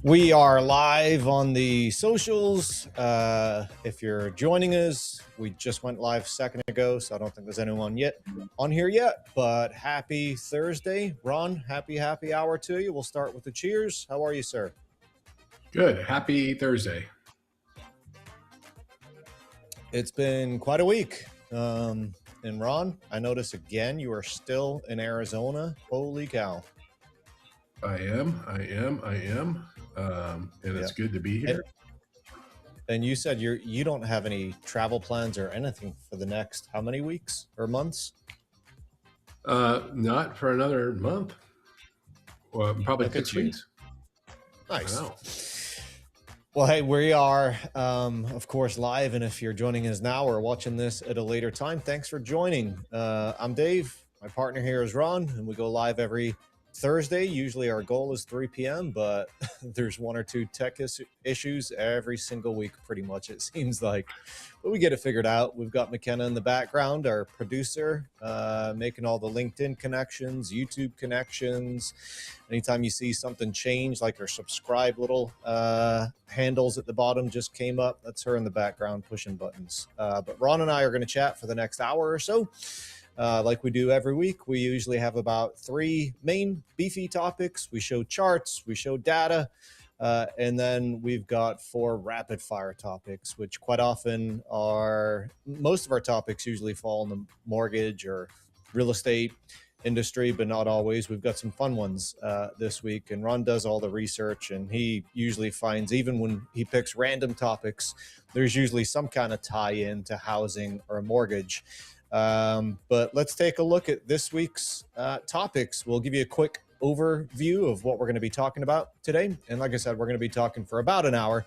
We are live on the socials. If you're joining us, we just went live a second ago, so I don't think there's anyone yet on here yet. But happy Thursday, Ron. Happy hour to you. We'll start with the cheers. How are you, sir? Good. Happy Thursday. It's been quite a week. And Ron, I notice again you are still in Arizona. Holy cow! I am. And it's good to be here. And you said you don't have any travel plans or anything for the next how many weeks or months? Not for another month. Well, probably 6 weeks. Nice. Well, hey, we are, of course, live. And if you're joining us now or watching this at a later time, thanks for joining. I'm Dave. My partner here is Ron, and we go live every Thursday. Usually our goal is 3 p.m., but there's one or two tech issues every single week, pretty much, it seems like. But we get it figured out. We've got McKenna in the background, our producer, making all the LinkedIn connections, YouTube connections. Anytime you see something change, like our subscribe little handles at the bottom just came up, that's her in the background pushing buttons. But Ron and I are going to chat for the next hour or so. Like we do every week, we usually have about 3 main beefy topics. We show charts, we show data, and then we've got 4 rapid fire topics, which quite often are, most of our topics usually fall in the mortgage or real estate industry, but not always. We've got some fun ones this week, and Ron does all the research, and he usually finds, even when he picks random topics, there's usually some kind of tie-in to housing or a mortgage. But let's take a look at this week's topics. We'll give you a quick overview of what we're going to be talking about today. And like I said, we're going to be talking for about an hour,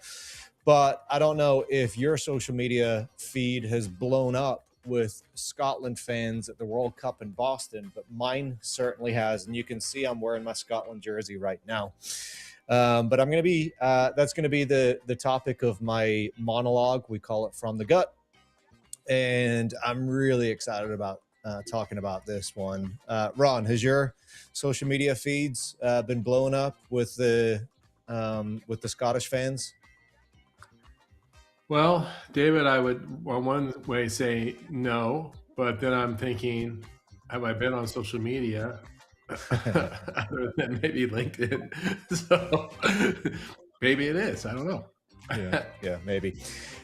but I don't know if your social media feed has blown up with Scotland fans at the World Cup in Boston, but mine certainly has. And you can see I'm wearing my Scotland jersey right now. But I'm going to be, that's going to be the topic of my monologue. We call it From the Gut. And I'm really excited about talking about this one. Ron, has your social media feeds been blowing up with the Scottish fans? Well, David, I would one way say no, but then I'm thinking, have I been on social media other than maybe LinkedIn? So maybe it is. I don't know. Yeah, maybe.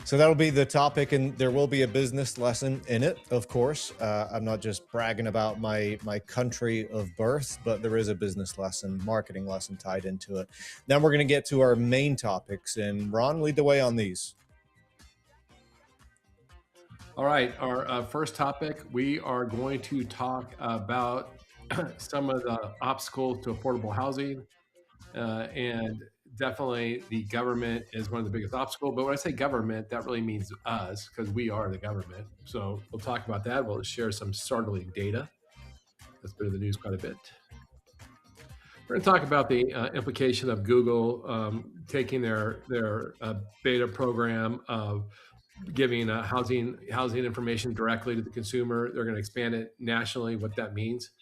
So that'll be the topic, and there will be a business lesson in it, of course. I'm not just bragging about my country of birth, but there is a business lesson, marketing lesson tied into it. Then we're going to get to our main topics, and Ron, lead the way on these. All right, our first topic, we are going to talk about some of the obstacles to affordable housing, and definitely the government is one of the biggest obstacles. But when I say government, that really means us, because we are the government. So we'll talk about that. We'll share some startling data. That's been in the news quite a bit. We're going to talk about the implication of Google taking their beta program of giving housing information directly to the consumer. They're going to expand it nationally. What that means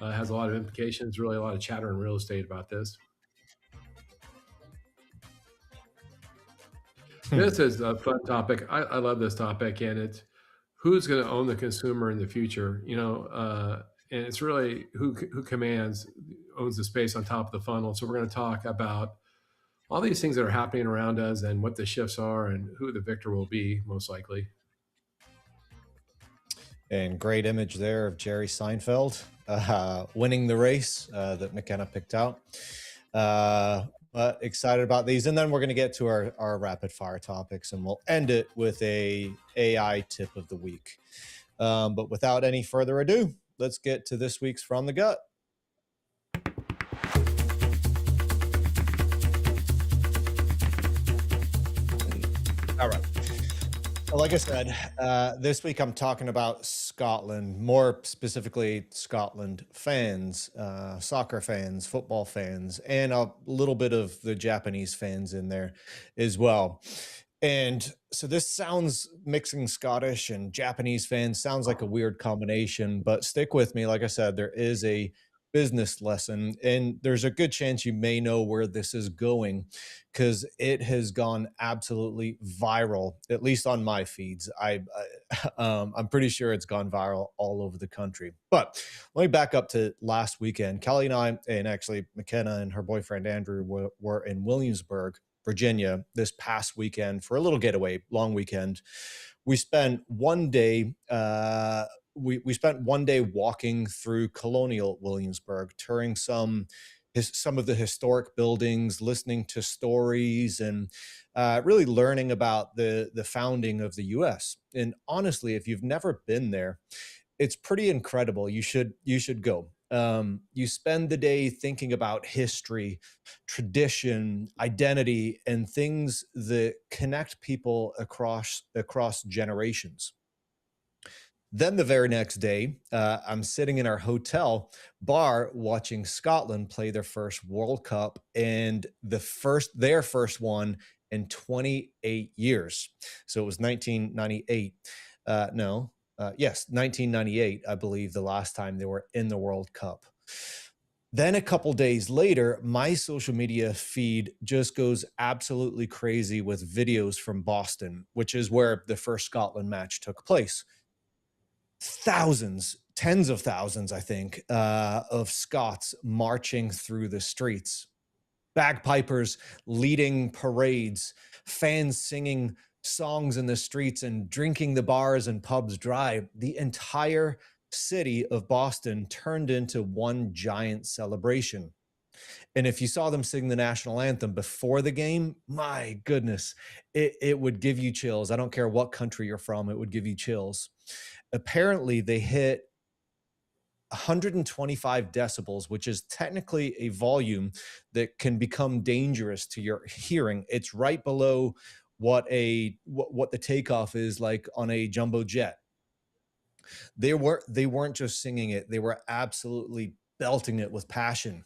has a lot of implications. Really, a lot of chatter in real estate about this. This is a fun topic. I love this topic, and it's who's going to own the consumer in the future. And it's really who owns the space on top of the funnel. So we're going to talk about all these things that are happening around us and what the shifts are and who the victor will be, most likely. And great image there of Jerry Seinfeld winning the race that McKenna picked out. But excited about these. And then we're going to get to our rapid fire topics, and we'll end it with a AI tip of the week. But without any further ado, let's get to this week's From the Gut. All right. Like I said, this week I'm talking about Scotland, more specifically Scotland fans, soccer fans, football fans, and a little bit of the Japanese fans in there as well. And so this sounds, mixing Scottish and Japanese fans sounds like a weird combination, but stick with me. Like I said, there is a business lesson, and there's a good chance you may know where this is going because it has gone absolutely viral, at least on my feeds. I'm pretty sure it's gone viral all over the country. But let me back up to last weekend. Kelly and I, and actually McKenna and her boyfriend Andrew, were in Williamsburg, Virginia, this past weekend for a little getaway, long weekend. We spent one day. We spent one day walking through colonial Williamsburg, touring some of the historic buildings, listening to stories, and really learning about the founding of the U.S. And honestly, if you've never been there, it's pretty incredible. You should go. You spend the day thinking about history, tradition, identity, and things that connect people across generations. Then the very next day, I'm sitting in our hotel bar watching Scotland play their first World Cup, and their first one in 28 years. So it was 1998. No, yes, 1998, I believe, the last time they were in the World Cup. Then a couple days later, my social media feed just goes absolutely crazy with videos from Boston, which is where the first Scotland match took place. Thousands, tens of thousands, I think, of Scots marching through the streets, bagpipers leading parades, fans singing songs in the streets and drinking the bars and pubs dry. The entire city of Boston turned into one giant celebration. And if you saw them sing the national anthem before the game, my goodness, it would give you chills. I don't care what country you're from, it would give you chills. Apparently, they hit 125 decibels, which is technically a volume that can become dangerous to your hearing. It's right below what the takeoff is like on a jumbo jet. They weren't just singing it, they were absolutely belting it with passion.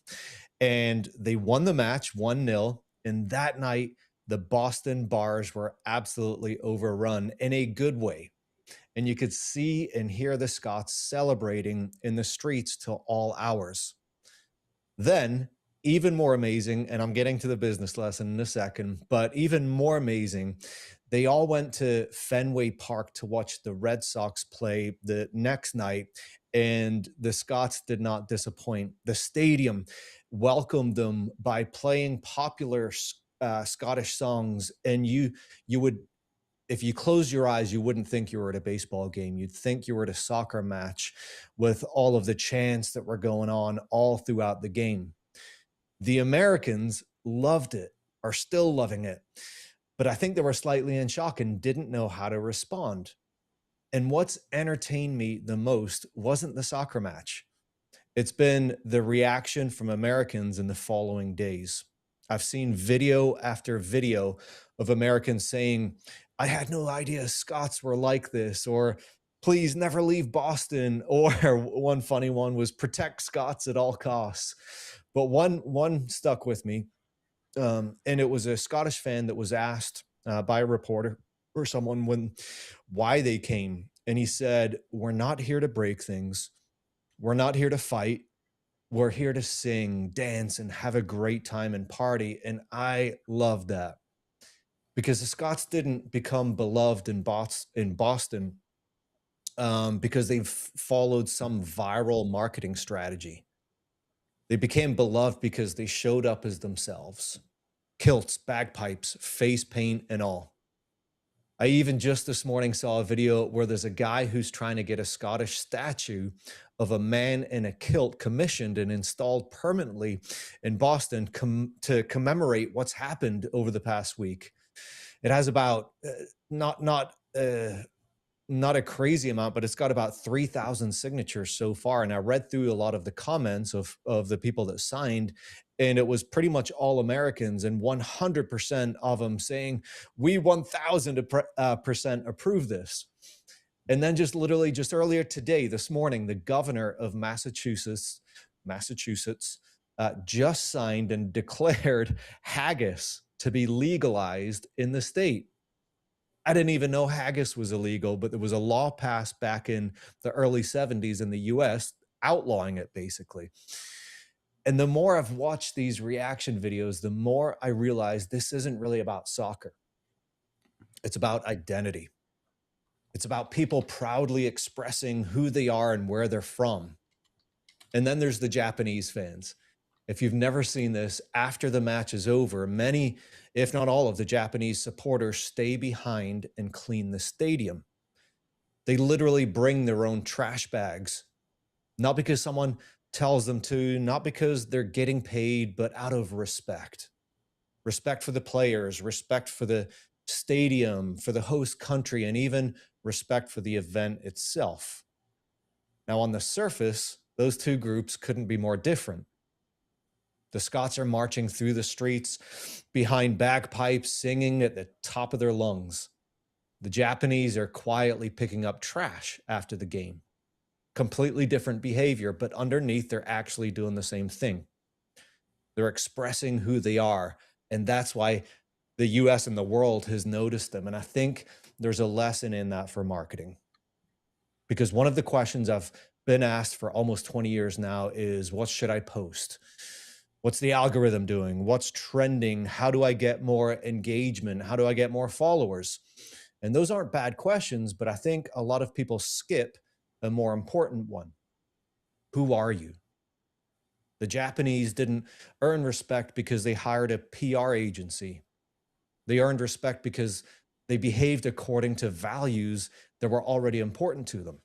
And they won the match 1-0. And that night, the Boston bars were absolutely overrun in a good way. And you could see and hear the Scots celebrating in the streets till all hours. Then, even more amazing, and I'm getting to the business lesson in a second, but even more amazing, they all went to Fenway Park to watch the Red Sox play the next night, and the Scots did not disappoint. The stadium welcomed them by playing popular Scottish songs, and you would, if you close your eyes, you wouldn't think you were at a baseball game. You'd think you were at a soccer match with all of the chants that were going on all throughout the game. The Americans loved it, are still loving it, but I think they were slightly in shock and didn't know how to respond. And what's entertained me the most wasn't the soccer match. It's been the reaction from Americans in the following days. I've seen video after video of Americans saying, I had no idea Scots were like this, or please never leave Boston, or one funny one was protect Scots at all costs. But one stuck with me, and it was a Scottish fan that was asked by a reporter or someone why they came, and he said, "We're not here to break things. We're not here to fight. We're here to sing, dance, and have a great time and party." And I love that because the Scots didn't become beloved in Boston because they've followed some viral marketing strategy. They became beloved because they showed up as themselves, kilts, bagpipes, face paint, and all. I even just this morning saw a video where there's a guy who's trying to get a Scottish statue of a man in a kilt commissioned and installed permanently in Boston to commemorate what's happened over the past week. It has about not a crazy amount, but it's got about 3,000 signatures so far. And I read through a lot of the comments of the people that signed, and it was pretty much all Americans, and 100% of them saying, we 1,000% approve this. And then just literally just earlier today, this morning, the governor of Massachusetts, just signed and declared haggis to be legalized in the state. I didn't even know haggis was illegal, but there was a law passed back in the early 70s in the US outlawing it basically. And the more I've watched these reaction videos, the more I realize this isn't really about soccer. It's about identity. It's about people proudly expressing who they are and where they're from. And then there's the Japanese fans. If you've never seen this, after the match is over, many, if not all of the Japanese supporters stay behind and clean the stadium. They literally bring their own trash bags, not because someone tells them to, not because they're getting paid, but out of respect. Respect for the players, respect for the stadium, for the host country, and even respect for the event itself. Now, on the surface, those two groups couldn't be more different. The Scots are marching through the streets behind bagpipes, singing at the top of their lungs. The Japanese are quietly picking up trash after the game. Completely different behavior, but underneath, they're actually doing the same thing. They're expressing who they are. And that's why the US and the world has noticed them. And I think there's a lesson in that for marketing. Because one of the questions I've been asked for almost 20 years now is, what should I post? What's the algorithm doing? What's trending? How do I get more engagement? How do I get more followers? And those aren't bad questions, but I think a lot of people skip a more important one. Who are you? The Japanese didn't earn respect because they hired a PR agency. They earned respect because they behaved according to values that were already important to them.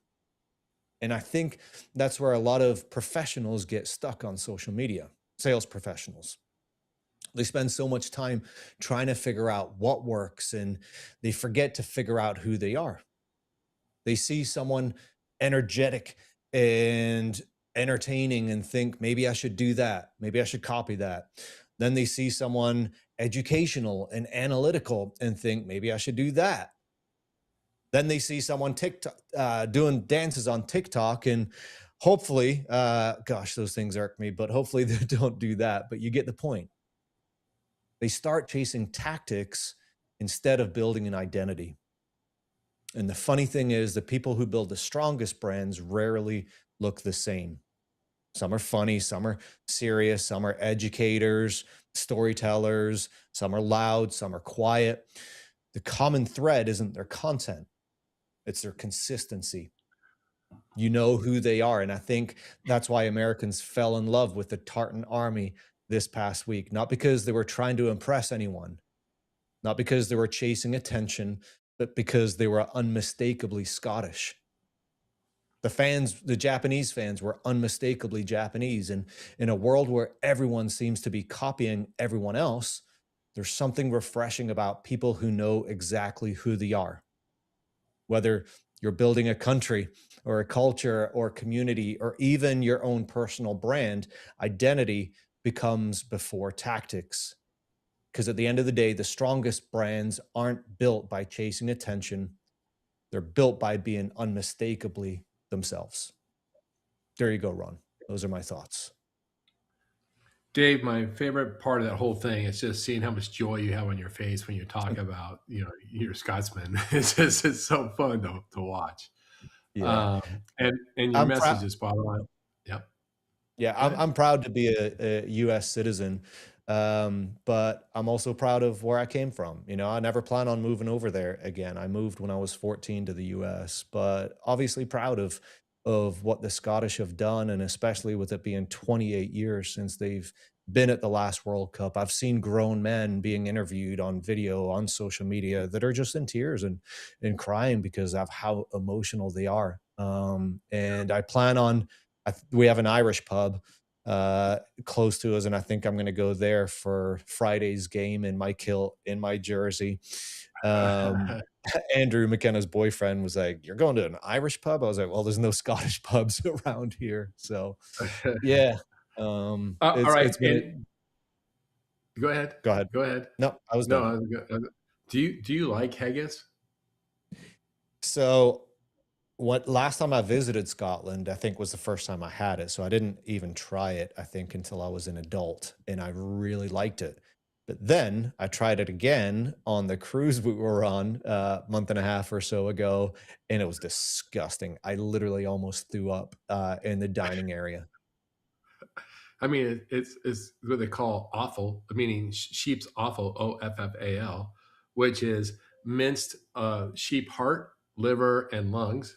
And I think that's where a lot of professionals get stuck on social media, sales professionals. They spend so much time trying to figure out what works, and they forget to figure out who they are. They see someone energetic and entertaining and think, maybe I should do that. Maybe I should copy that. Then they see someone educational and analytical and think, maybe I should do that. Then they see someone doing dances on TikTok, and hopefully, gosh, those things irk me, but hopefully they don't do that. But you get the point. They start chasing tactics instead of building an identity. And the funny thing is, the people who build the strongest brands rarely look the same. Some are funny, some are serious, some are educators, storytellers, some are loud, some are quiet. The common thread isn't their content, it's their consistency. You know who they are. And I think that's why Americans fell in love with the Tartan Army this past week, not because they were trying to impress anyone, not because they were chasing attention, but because they were unmistakably Scottish. The Japanese fans were unmistakably Japanese. And in a world where everyone seems to be copying everyone else, there's something refreshing about people who know exactly who they are. Whether you're building a country or a culture or community or even your own personal brand, identity becomes before tactics. Because at the end of the day, the strongest brands aren't built by chasing attention. They're built by being unmistakably themselves. There you go, Ron. Those are my thoughts. Dave, my favorite part of that whole thing is just seeing how much joy you have on your face when you talk about, you're a Scotsman. It's so fun to watch. Yeah. And your message is spot on. Yep. Yeah, I'm proud to be a U.S. citizen, but I'm also proud of where I came from. I never plan on moving over there again. I moved when I was 14 to the U.S., but obviously proud of what the Scottish have done, and especially with it being 28 years since they've been at the last World Cup. I've seen grown men being interviewed on video on social media that are just in tears and crying because of how emotional they are. And I plan on. We have an Irish pub close to us, and I think I'm going to go there for Friday's game in my kilt, in my jersey. Andrew McKenna's boyfriend was like, "You're going to an Irish pub?" I was like, "Well, there's no Scottish pubs around here." So, yeah. All right. Go ahead. Go ahead. Go ahead. No, I was done. Do you like haggis? So, last time I visited Scotland, I think was the first time I had it. So I didn't even try it, I think, until I was an adult, and I really liked it. But then I tried it again on the cruise we were on a month and a half or so ago, and it was disgusting. I literally almost threw up in the dining area. I mean, it's what they call offal, meaning sheep's offal, OFFAL, which is minced sheep heart, liver, and lungs,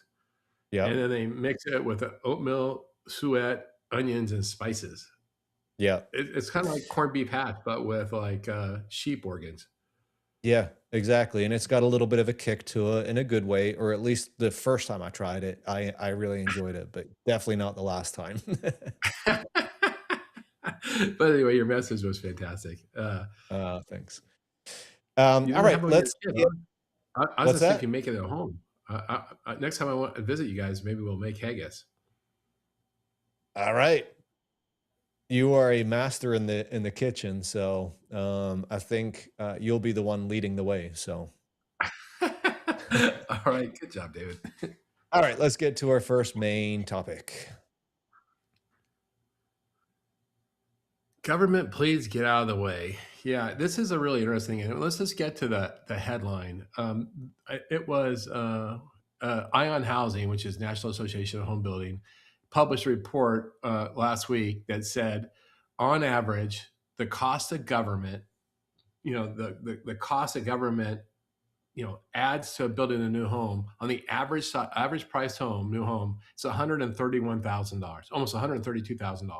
and Yep. then they mix it with oatmeal, suet, onions, and spices. Yeah. It's kind of like corned beef hash, but with like sheep organs. Yeah, exactly. And it's got a little bit of a kick to it in a good way, or at least the first time I tried it, I really enjoyed it, but definitely not the last time. But anyway, your message was fantastic. Thanks. You All didn't have right, one with your let's kid, get huh? I was what's gonna see if that? you make it at home. Next time I want to visit you guys, maybe we'll make haggis. All right. You are a master in the kitchen, so I think you'll be the one leading the way. So, All right, good job, David. all right, let's get to our first main topic. Government, please get out of the way. Yeah, this is a really interesting. And let's just get to the headline. It was Ion Housing, which is National Association of Home Building, published a report last week that said, on average, the cost of government, the cost of government, adds to building a new home on the average price home, new home, it's $131,000, almost $132,000.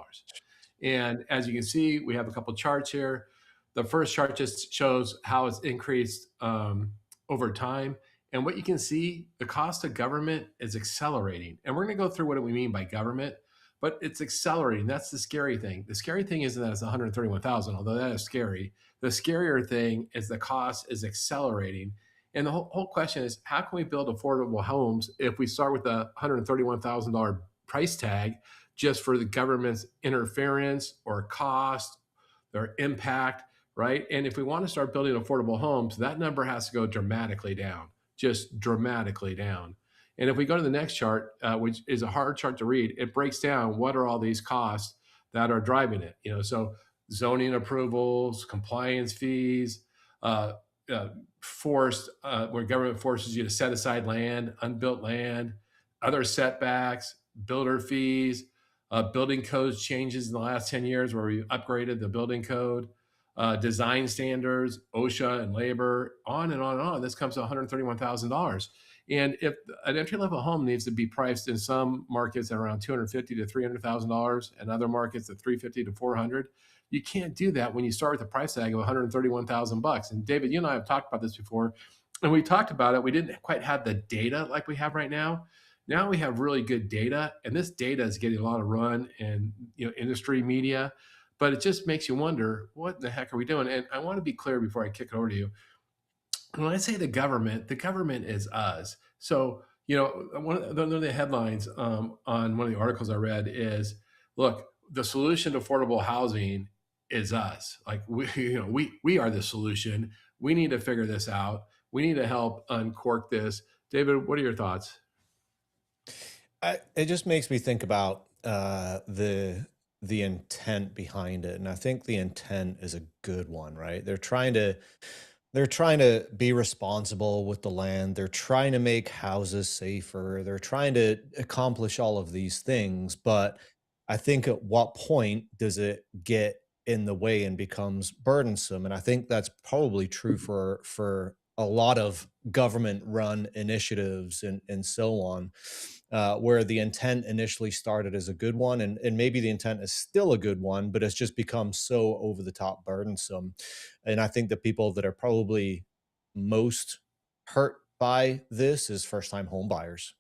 And as you can see, we have a couple charts here. The first chart just shows how it's increased over time. And what you can see, the cost of government is accelerating. And we're going to go through what we mean by government, but it's accelerating. That's the scary thing. The scary thing isn't that it's 131,000, although that is scary. The scarier thing is the cost is accelerating. And the whole question is, how can we build affordable homes if we start with a $131,000 price tag just for the government's interference or cost, their impact, right? And if we want to start building affordable homes, that number has to go dramatically down, just dramatically down. And if we go to the next chart, which is a hard chart to read, it breaks down what are all these costs that are driving it. So zoning approvals, compliance fees, uh, uh, where government forces you to set aside land, unbuilt land, other setbacks, builder fees, building codes changes in the last 10 years where we upgraded the building code, design standards, OSHA and labor, on and on and on. This comes to $131,000. And if an entry level home needs to be priced in some markets at around $250,000 to $300,000 and other markets at $350,000 to $400,000, you can't do that when you start with a price tag of $131,000. And David, you and I have talked about this before, and we talked about it. We didn't quite have the data like we have right now. Now we have really good data, and this data is getting a lot of run in industry media, but it just makes you wonder, what the heck are we doing? And I want to be clear before I kick it over to you. When I say the government is us. So, one of the headlines on one of the articles I read is, look, the solution to affordable housing is us. Like we are the solution. We need to figure this out. We need to help uncork this. David, what are your thoughts? It just makes me think about the intent behind it, and I think the intent is a good one, right? They're trying to be responsible with the land. They're trying to make houses safer. They're trying to accomplish all of these things, but I think at what point does it get in the way and becomes burdensome? And I think that's probably true for a lot of government run initiatives and so on, where the intent initially started as a good one, and maybe the intent is still a good one, but it's just become so over the top burdensome. And I think the people that are probably most hurt by this is first time home buyers.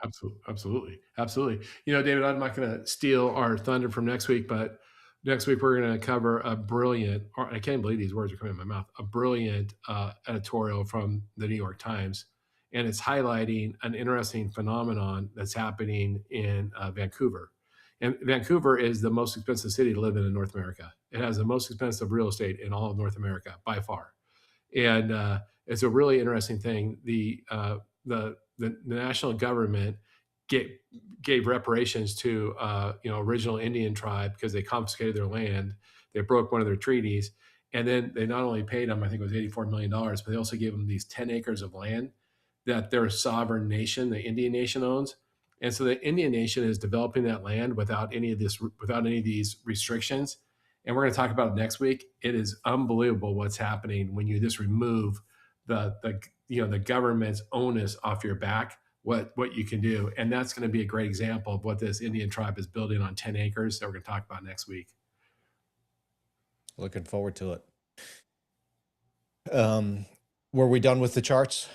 Absolutely, absolutely, absolutely. David, I'm not going to steal our thunder from next week, but next week we're going to cover a brilliant, or I can't believe these words are coming in my mouth, a brilliant editorial from the New York Times. And it's highlighting an interesting phenomenon that's happening in Vancouver. And Vancouver is the most expensive city to live in North America. It has the most expensive real estate in all of North America by far. And it's a really interesting thing. The national government gave reparations to original Indian tribe because they confiscated their land. They broke one of their treaties, And then they not only paid them, I think it was $84 million, but they also gave them these 10 acres of land that their sovereign nation, the Indian nation, owns. And so the Indian nation is developing that land without any of these restrictions. And we're going to talk about it next week. It is unbelievable what's happening when you just remove the government's onus off your back, what you can do. And that's going to be a great example of what this Indian tribe is building on 10 acres that we're going to talk about next week. Looking forward to it. Were we done with the charts?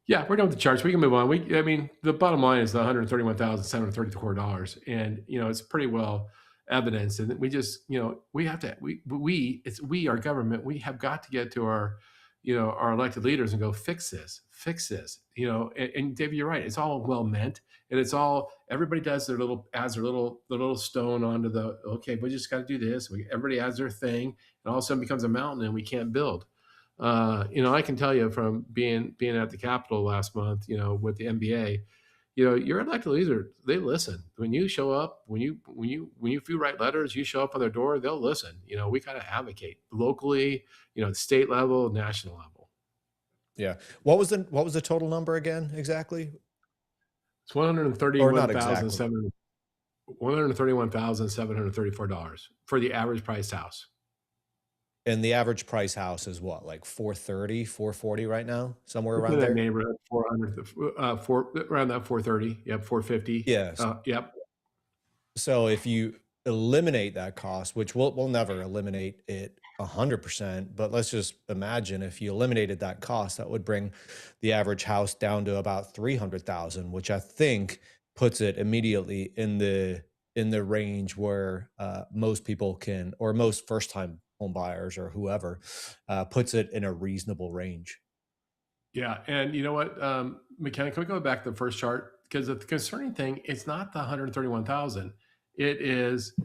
Yeah, we're done with the charts. We can move on. I mean, the bottom line is the $131,734, and it's pretty well evidenced. And we just, we have to, our government. We have got to get to our, our elected leaders and go fix this. And David, you're right. It's all well meant, and it's all everybody does adds their little stone onto the. Okay, we just got to do this. Everybody adds their thing, and all of a sudden becomes a mountain, and we can't build. I can tell you from being at the Capitol last month, with the NBA, your elected leaders, they listen. When you show up, when you write letters, you show up on their door, they'll listen. We kind of advocate locally, state level, national level. Yeah. What was the total number again exactly? It's $131,734 for the average priced house. And the average price house is what, like 430, 440 right now, somewhere around there. That neighborhood, 400, around that 430. Yep, 450. Yes. Yep. So if you eliminate that cost, which we'll never eliminate it 100%, but let's just imagine if you eliminated that cost, that would bring the average house down to about 300,000, which I think puts it immediately in the range where most people can, or most first-time home buyers or whoever, puts it in a reasonable range. Yeah. And you know what, McKenna, can we go back to the first chart? Because the concerning thing, it's not the 131,000. It is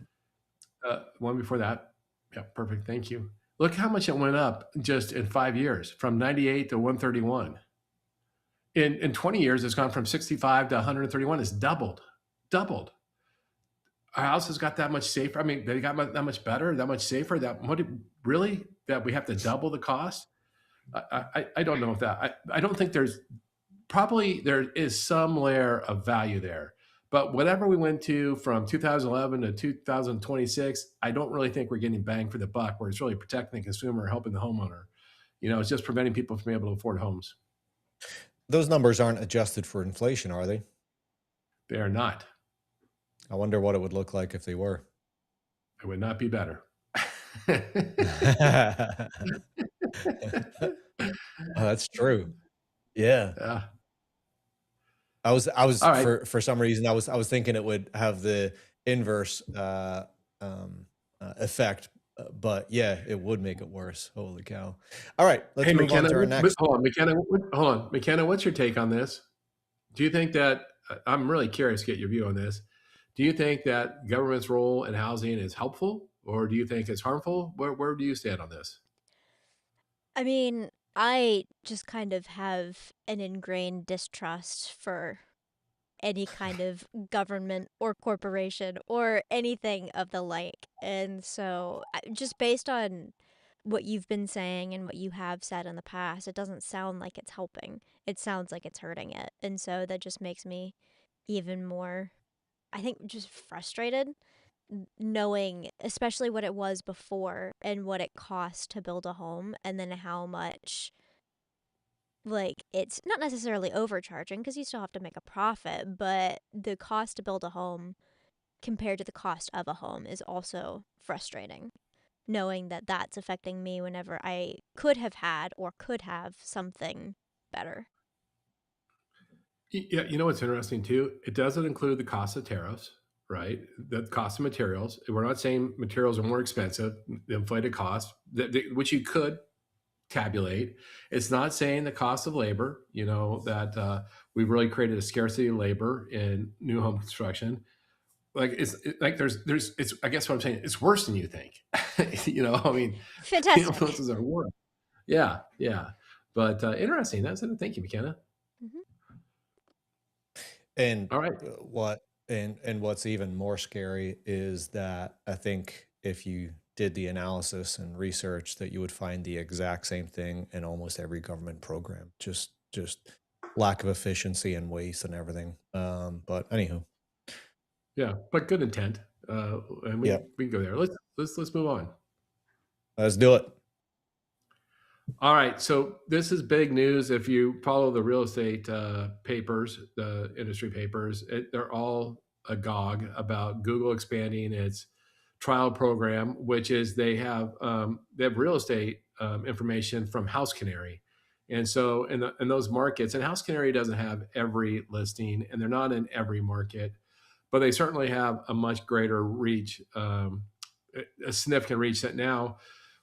one before that. Yeah, perfect. Thank you. Look how much it went up just in 5 years, from 98 to 131. In 20 years, it's gone from 65 to 131. It's doubled. Our house has got that much safer. I mean, they got that much better, that much safer. That we have to double the cost? I don't know if that. I don't think there is some layer of value there. But whatever we went to from 2011 to 2026, I don't really think we're getting bang for the buck, where it's really protecting the consumer, helping the homeowner. It's just preventing people from being able to afford homes. Those numbers aren't adjusted for inflation, are they? They are not. I wonder what it would look like if they were. It would not be better. Oh, that's true. Yeah. Yeah. I was right. for some reason I was thinking it would have the inverse effect, but yeah, it would make it worse. Holy cow! All right, let's move on to our next. Hold on, McKenna. What's your take on this? Do you think that I'm really curious to get your view on this? Do you think that government's role in housing is helpful, or do you think it's harmful? Where do you stand on this? I mean, I just kind of have an ingrained distrust for any kind of government or corporation or anything of the like. And so, just based on what you've been saying and what you have said in the past, it doesn't sound like it's helping. It sounds like it's hurting it. And so that just makes me even more, I think, just frustrated knowing especially what it was before and what it cost to build a home, and then how much, like, it's not necessarily overcharging because you still have to make a profit, but the cost to build a home compared to the cost of a home is also frustrating, knowing that that's affecting me whenever I could have had or could have something better. Yeah, what's interesting too? It doesn't include the cost of tariffs, right? The cost of materials. We're not saying materials are more expensive, the inflated cost, which you could tabulate. It's not saying the cost of labor, that we've really created a scarcity of labor in new home construction. Like it's I guess what I'm saying, it's worse than you think. I mean, Fantastic. influences are worse. Yeah. But interesting. Thank you, McKenna. And all right, what's even more scary is that I think if you did the analysis and research that you would find the exact same thing in almost every government program. Just lack of efficiency and waste and everything. But anywho, Yeah, but good intent. And yeah, we can go there. Let's move on. let's do it. All right, so this is big news. If you follow the real estate papers, the industry papers, they're all agog about Google expanding its trial program, which is they have real estate information from House Canary, and so in those markets, and House Canary doesn't have every listing, and they're not in every market, but they certainly have a much greater reach, a significant reach that now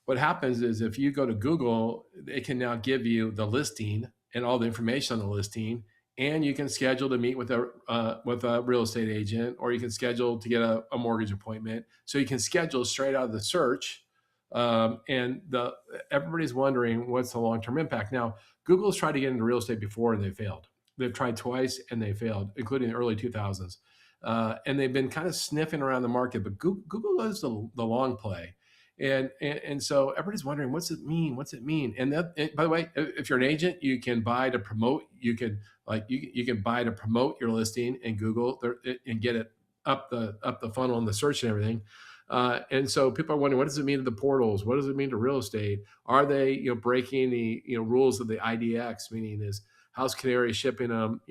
what happens is if you go to Google, it can now give you the listing and all the information on the listing, and you can schedule to meet with a real estate agent, or you can schedule to get a mortgage appointment. So you can schedule straight out of the search, and everybody's wondering what's the long term impact. Now, Google's tried to get into real estate before and they failed. They've tried twice and they failed, including the early 2000s, and they've been kind of sniffing around the market. But Google is the long play. And so everybody's wondering, what's it mean? What's it mean? And by the way, if you're an agent, you can buy to promote. You can buy to promote your listing in Google and get it up the funnel and the search and everything. And so people are wondering, what does it mean to the portals? What does it mean to real estate? Are they breaking the rules of the IDX? Meaning, is House Canary shipping them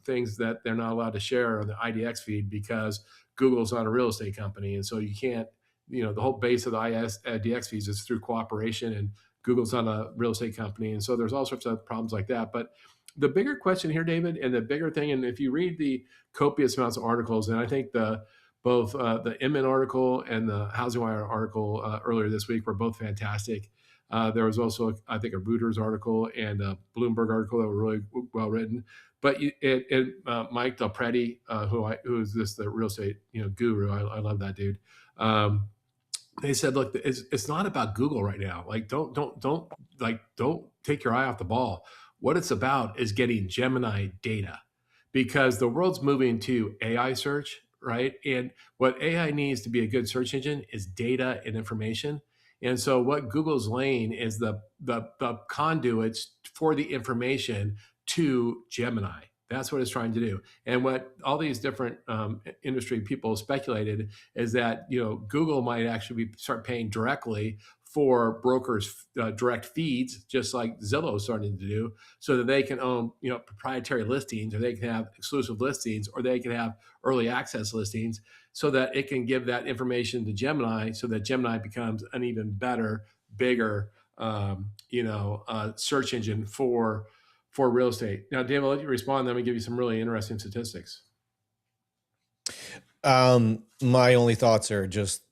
things that they're not allowed to share on the IDX feed because Google's not a real estate company, and so you can't. The whole base of the IDX fees is through cooperation, and Google's not a real estate company. And so there's all sorts of problems like that. But the bigger question here, David, and the bigger thing, and if you read the copious amounts of articles, and I think both the Inman article and the Housing Wire article earlier this week were both fantastic. There was also, I think, a Reuters article and a Bloomberg article that were really well written. But Mike Del Prete, who is the real estate guru, I love that dude. They said, look, it's not about Google right now. Like, don't take your eye off the ball. What it's about is getting Gemini data, because the world's moving to AI search, right? And what AI needs to be a good search engine is data and information. And so what Google's laying is the conduits for the information to Gemini. That's what it's trying to do. And what all these different industry people speculated is that Google might actually start paying directly for brokers' direct feeds, just like Zillow is starting to do, so that they can own proprietary listings, or they can have exclusive listings, or they can have early access listings, so that it can give that information to Gemini, so that Gemini becomes an even better, bigger search engine for real estate. Now, Dave, I'll let you respond. Then we give you some really interesting statistics. My only thoughts are just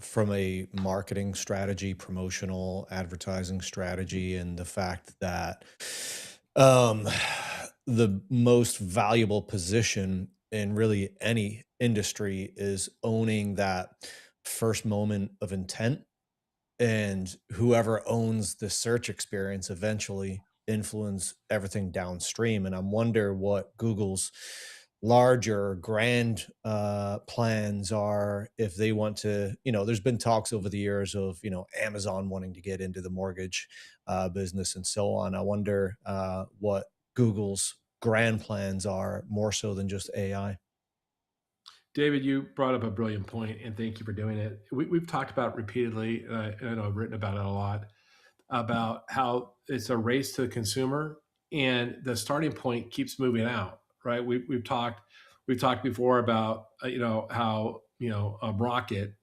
from a marketing strategy, promotional advertising strategy, and the fact that the most valuable position in really any industry is owning that first moment of intent, and whoever owns the search experience eventually influence everything downstream. And I wonder what Google's larger grand plans are, if they want to. There's been talks over the years of Amazon wanting to get into the mortgage business and so on. I wonder what Google's grand plans are, more so than just AI. David, you brought up a brilliant point, and thank you for doing it. We've talked about it repeatedly, and I know I've written about it a lot, about how it's a race to the consumer, and the starting point keeps moving out. Right? We've talked before about how Rocket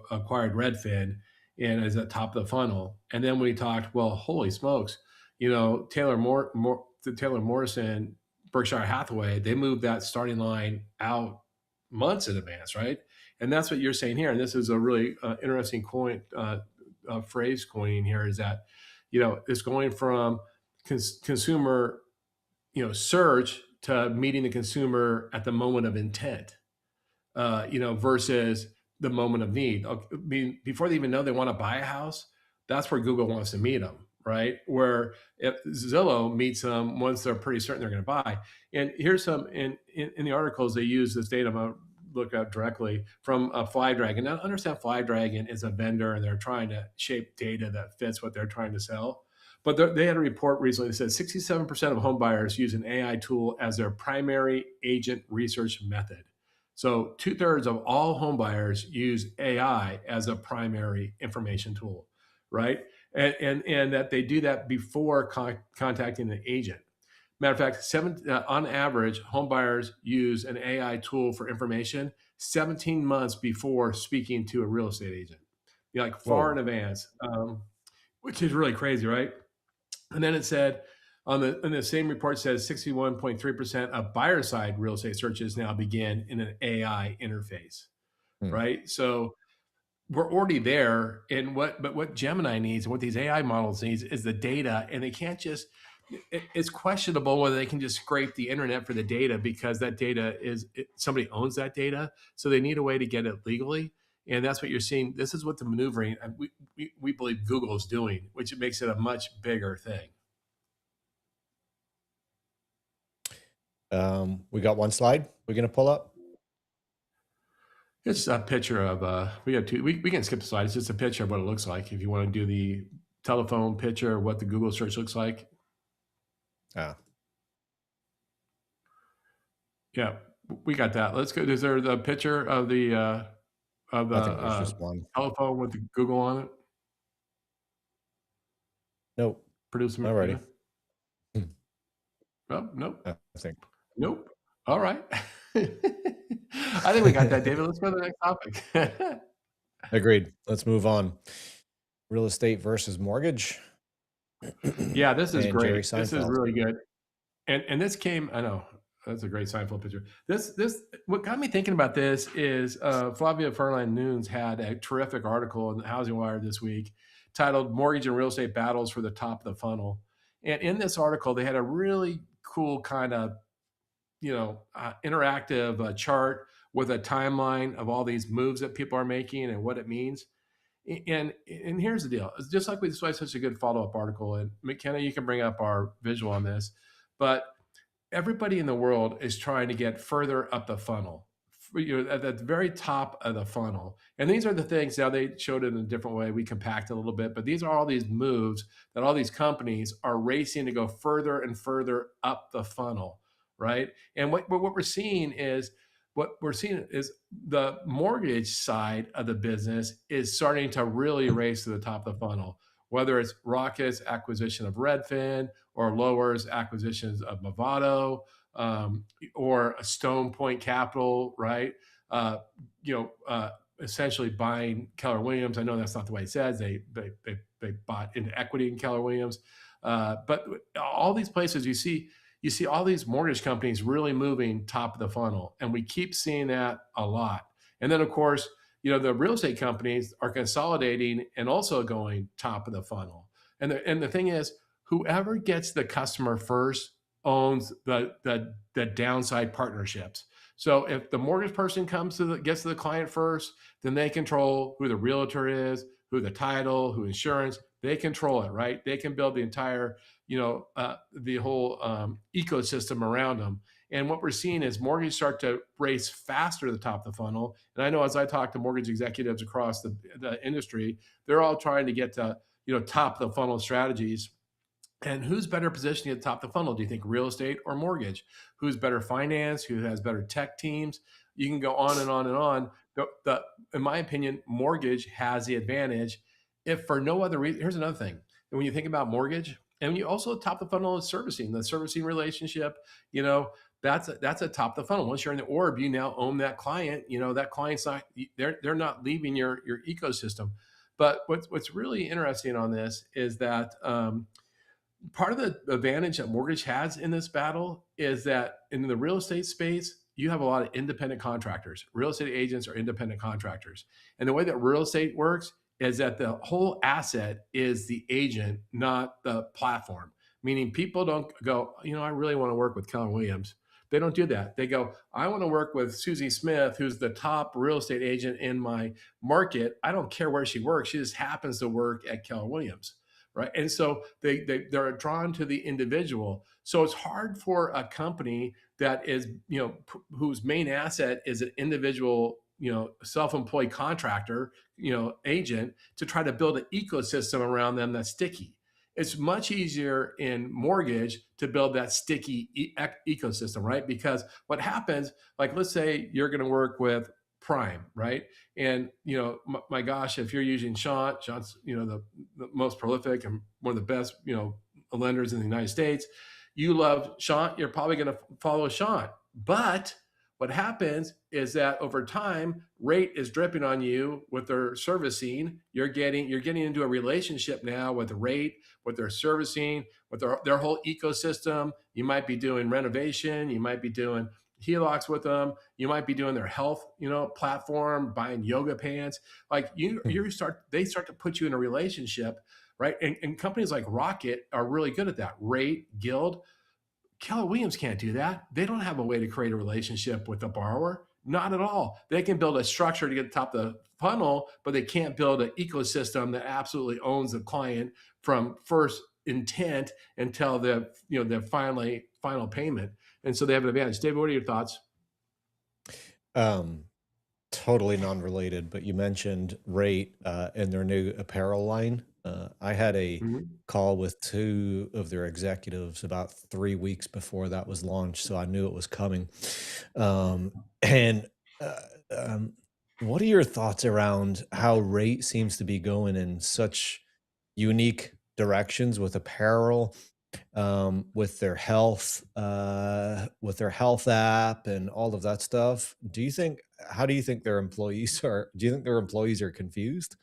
acquired Redfin and is at top of the funnel, and then we talked, well, holy smokes, Taylor Morrison, Berkshire Hathaway, they moved that starting line out months in advance, right? And that's what you're saying here. And this is a really interesting phrase coining here, is that it's going from consumer search to meeting the consumer at the moment of intent, versus the moment of need. I mean, before they even know they want to buy a house, that's where Google wants to meet them, right? Where if Zillow meets them once they're pretty certain they're going to buy. And here's some in the articles, they use this data. I'm going to look up directly from FlyDragon. Now, understand FlyDragon is a vendor and they're trying to shape data that fits what they're trying to sell. But they had a report recently that said 67% of home buyers use an AI tool as their primary agent research method. So 2/3 of all home buyers use AI as a primary information tool, right? And that they do that before contacting the agent. Matter of fact, on average, home buyers use an AI tool for information 17 months before speaking to a real estate agent, like far in advance, which is really crazy, right? And then it said in the same report says 61.3% of buyer side real estate searches now begin in an AI interface, right? So we're already there. And what Gemini needs and what these AI models needs is the data, and they can't just. It's questionable whether they can just scrape the internet for the data, because that data somebody owns that data. So they need a way to get it legally. And that's what you're seeing. This is what the maneuvering we believe Google is doing, which makes it a much bigger thing. We got one slide we're going to pull up. It's a picture of we got two. We can skip the slide. It's just a picture of what it looks like. If you want to do the telephone picture of what the Google search looks like. Yeah, we got that. Let's go. Is there the picture of the just one telephone with the Google on it? Nope. Producer. Alrighty. Oh, nope. I think. Nope. All right. I think we got that, David. Let's go to the next topic. Agreed. Let's move on. Real estate versus mortgage. Yeah, this is great. Jerry This is Seinfeld. really good. And this came, I know, that's a great Seinfeld picture. What got me thinking about this is Flavia Furlan Nunes had a terrific article in the Housing Wire this week titled "Mortgage and Real Estate Battles for the Top of the Funnel." And in this article, they had a really cool kind of, interactive chart with a timeline of all these moves that people are making and what it means. And here's the deal. It's just like this was such a good follow-up article. And McKenna, you can bring up our visual on this, but everybody in the world is trying to get further up the funnel, at the very top of the funnel. And these are the things, now they showed it in a different way. We compact it a little bit, but these are all these moves that all these companies are racing to go further and further up the funnel, right? And what we're seeing is, the mortgage side of the business is starting to really race to the top of the funnel, whether it's Rocket's acquisition of Redfin or Lower's acquisitions of Movado, or a Stone Point Capital, right? Essentially buying Keller Williams. I know that's not the way it says. They bought into equity in Keller Williams, but all these places you see all these mortgage companies really moving top of the funnel, and we keep seeing that a lot. And then, of course, the real estate companies are consolidating and also going top of the funnel. And the thing is, whoever gets the customer first owns the downside partnerships. So if the mortgage person gets to the client first, then they control who the realtor is, who the title, who insurance. They control it, right? They can build the entire, the whole ecosystem around them. And what we're seeing is mortgage start to race faster to the top of the funnel. And I know as I talk to mortgage executives across the industry, they're all trying to get to, top of the funnel strategies. And who's better positioned at the top of the funnel? Do you think real estate or mortgage? Who's better finance? Who has better tech teams? You can go on and on and on. In my opinion, mortgage has the advantage. If for no other reason, here's another thing. And when you think about mortgage, and when you also top of the funnel is servicing, the servicing relationship, that's a top of the funnel. Once you're in the orb, you now own that client. That client's not, they're not leaving your ecosystem. But what's really interesting on this is that part of the advantage that mortgage has in this battle is that in the real estate space, you have a lot of independent contractors. Real estate agents are independent contractors. And the way that real estate works is that the whole asset is the agent, not the platform. Meaning people don't go, I really want to work with Keller Williams. They don't do that. They go, I want to work with Susie Smith, who's the top real estate agent in my market. I don't care where she works. She just happens to work at Keller Williams. Right. And so they're drawn to the individual. So it's hard for a company that is, whose main asset is an individual, self-employed contractor, agent, to try to build an ecosystem around them that's sticky. It's much easier in mortgage to build that sticky ecosystem, right? Because what happens, like, let's say you're going to work with Prime, right? And my gosh, if you're using Sean's the most prolific and one of the best lenders in the United States. You love Sean, you're probably going to follow Sean. But what happens is that over time, rate is dripping on you with their servicing. You're getting into a relationship now with rate, with their servicing, with their whole ecosystem. You might be doing renovation. You might be doing HELOCs with them. You might be doing their health, platform, buying yoga pants. Like they start to put you in a relationship, right? And companies like Rocket are really good at that. Rate, Guild. Keller Williams can't do that. They don't have a way to create a relationship with the borrower. Not at all. They can build a structure to get to the top of the funnel, but they can't build an ecosystem that absolutely owns the client from first intent until the final payment. And so they have an advantage. David, what are your thoughts? Totally non-related, but you mentioned Rate and their new apparel line. I had a call with two of their executives about 3 weeks before that was launched, so I knew it was coming. And what are your thoughts around how Rate seems to be going in such unique directions with apparel, with their health app and all of that stuff? How do you think their employees are? Do you think their employees are confused?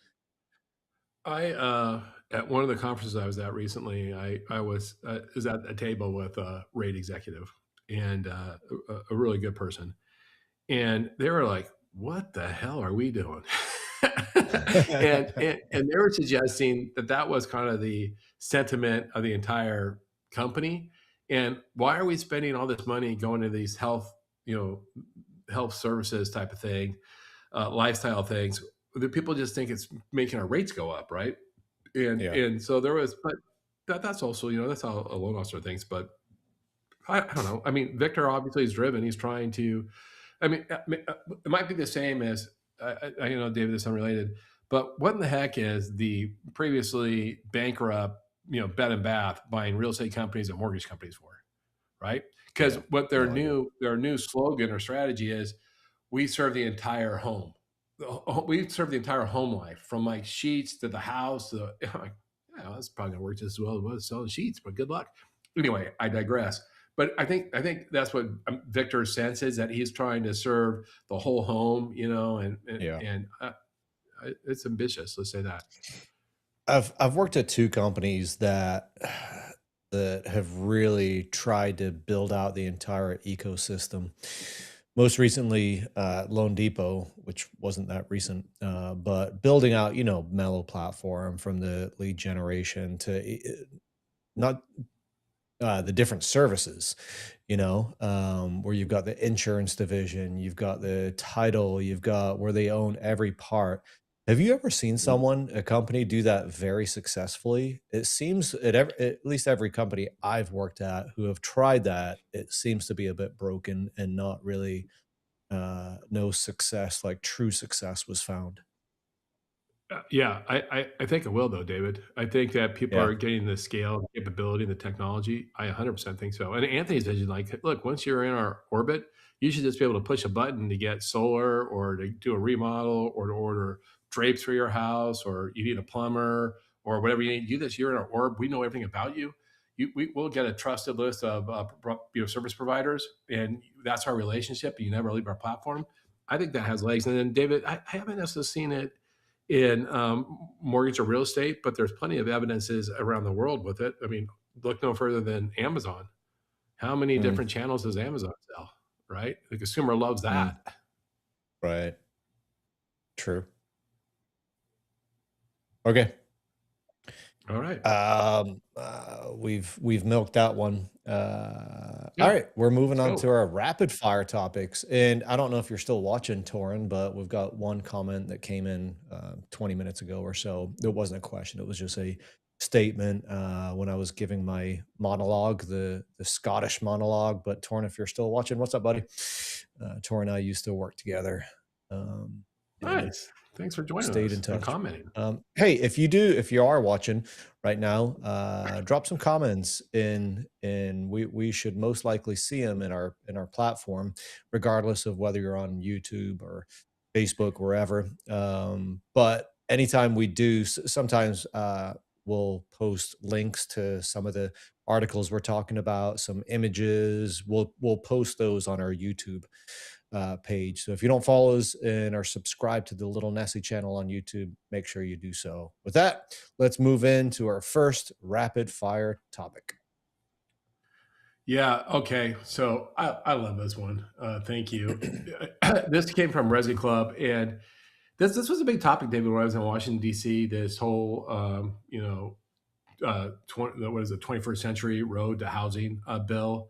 I at one of the conferences I was at recently, I was at a table with a rate executive and a really good person, and they were like, "What the hell are we doing?" and they were suggesting that was kind of the sentiment of the entire company. And why are we spending all this money going to these health services type of thing, lifestyle things? The people just think it's making our rates go up, right? And so there was, but that's also that's how a loan officer thinks. But I don't know. I mean, Victor obviously is driven. He's trying to. I mean, it might be the same as I David, this is unrelated, but what in the heck is the previously bankrupt Bed and Bath buying real estate companies and mortgage companies for, right? Because what their new slogan or strategy is, we serve the entire home. We serve the entire home life, from like sheets to the house. That's probably gonna work just as well as selling sheets, but good luck. Anyway, I digress. But I think that's what Victor's sense is, that he's trying to serve the whole home, and it's ambitious. Let's say that. I've worked at two companies that have really tried to build out the entire ecosystem. Most recently, Loan Depot, which wasn't that recent, but building out, Mellow platform, from the lead generation to not the different services, where you've got the insurance division, you've got the title, you've got where they own every part. Have you ever seen a company do that very successfully? It seems at least every company I've worked at who have tried that, it seems to be a bit broken and not really, no success, like true success was found. Yeah, I think it will though, David. I think that people Yeah. are getting the scale, the capability, and the technology. I 100% think so. And Anthony's vision, like, look, once you're in our orbit, you should just be able to push a button to get solar, or to do a remodel, or to order drapes for your house, or you need a plumber, or whatever you need to do. This, you're in our orb. We know everything about you. We'll get a trusted list of service providers, and that's our relationship. You never leave our platform. I think that has legs. And then, David, I haven't necessarily seen it in mortgage or real estate, but there's plenty of evidences around the world with it. I mean, look no further than Amazon. How many Mm, different channels does Amazon sell? Right, the consumer loves mm, that. right. True. Okay. All right. We've milked that one. All Yeah, right, we're moving let's on to go. our rapid fire topics, and I don't know if you're still watching, Torin, but we've got one comment that came in 20 minutes ago or so. It wasn't a question; it was just a statement when I was giving my monologue, the Scottish monologue. But Torrin, if you're still watching, what's up, buddy? Torrin and I used to work together. And Nice. Thanks for joining stayed us in and touch. commenting. Hey, if you are watching right now, drop some comments in, and we should most likely see them in our platform, regardless of whether you're on YouTube or Facebook, wherever. But anytime we do, sometimes we'll post links to some of the articles we're talking about, some images. We'll post those on our YouTube page. So if you don't follow us and are subscribed to the Little Nessie channel on YouTube, make sure you do so. With that, let's move into our first rapid fire topic. Yeah. Okay. So I love this one. Thank you. This came from Resi Club, and this was a big topic, David, when I was in Washington D.C. This whole 21st century road to housing bill.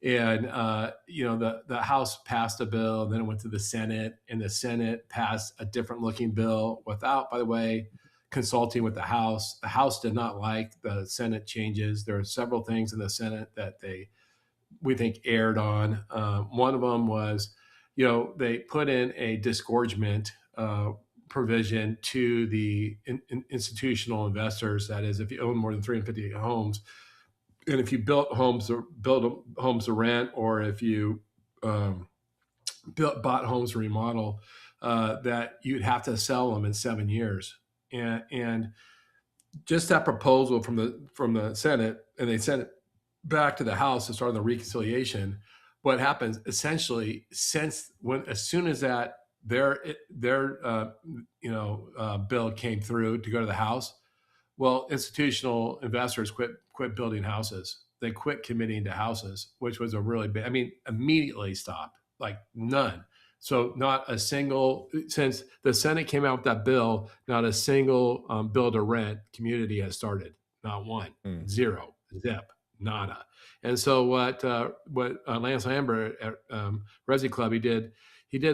And the House passed a bill, and then it went to the Senate, and the Senate passed a different looking bill without, by the way, consulting with the House. The House did not like the Senate changes. There are several things in the Senate that we think erred on. One of them was, they put in a disgorgement provision to the institutional investors. That is, if you own more than 350 homes, and if you built homes to rent, or if you bought homes to remodel, that you'd have to sell them in 7 years. And just that proposal from the Senate, and they sent it back to the House to start the reconciliation. What happens essentially, as soon as that their bill came through to go to the House, well, institutional investors quit building houses. They quit committing to houses, which was a really big, immediately stopped, like none. So not a single, since the Senate came out with that bill, not a single build to rent community has started. Not one, zero, zip, nada. And so what Lance Lambert at Resi Club, he did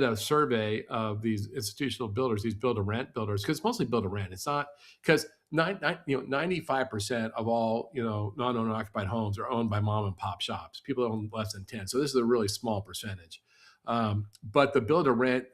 a survey of these institutional builders, these build to rent builders, because it's mostly build to rent. It's not, because 95% of all non-owner occupied homes are owned by mom and pop shops. People own less than 10. So this is a really small percentage. But the build to rent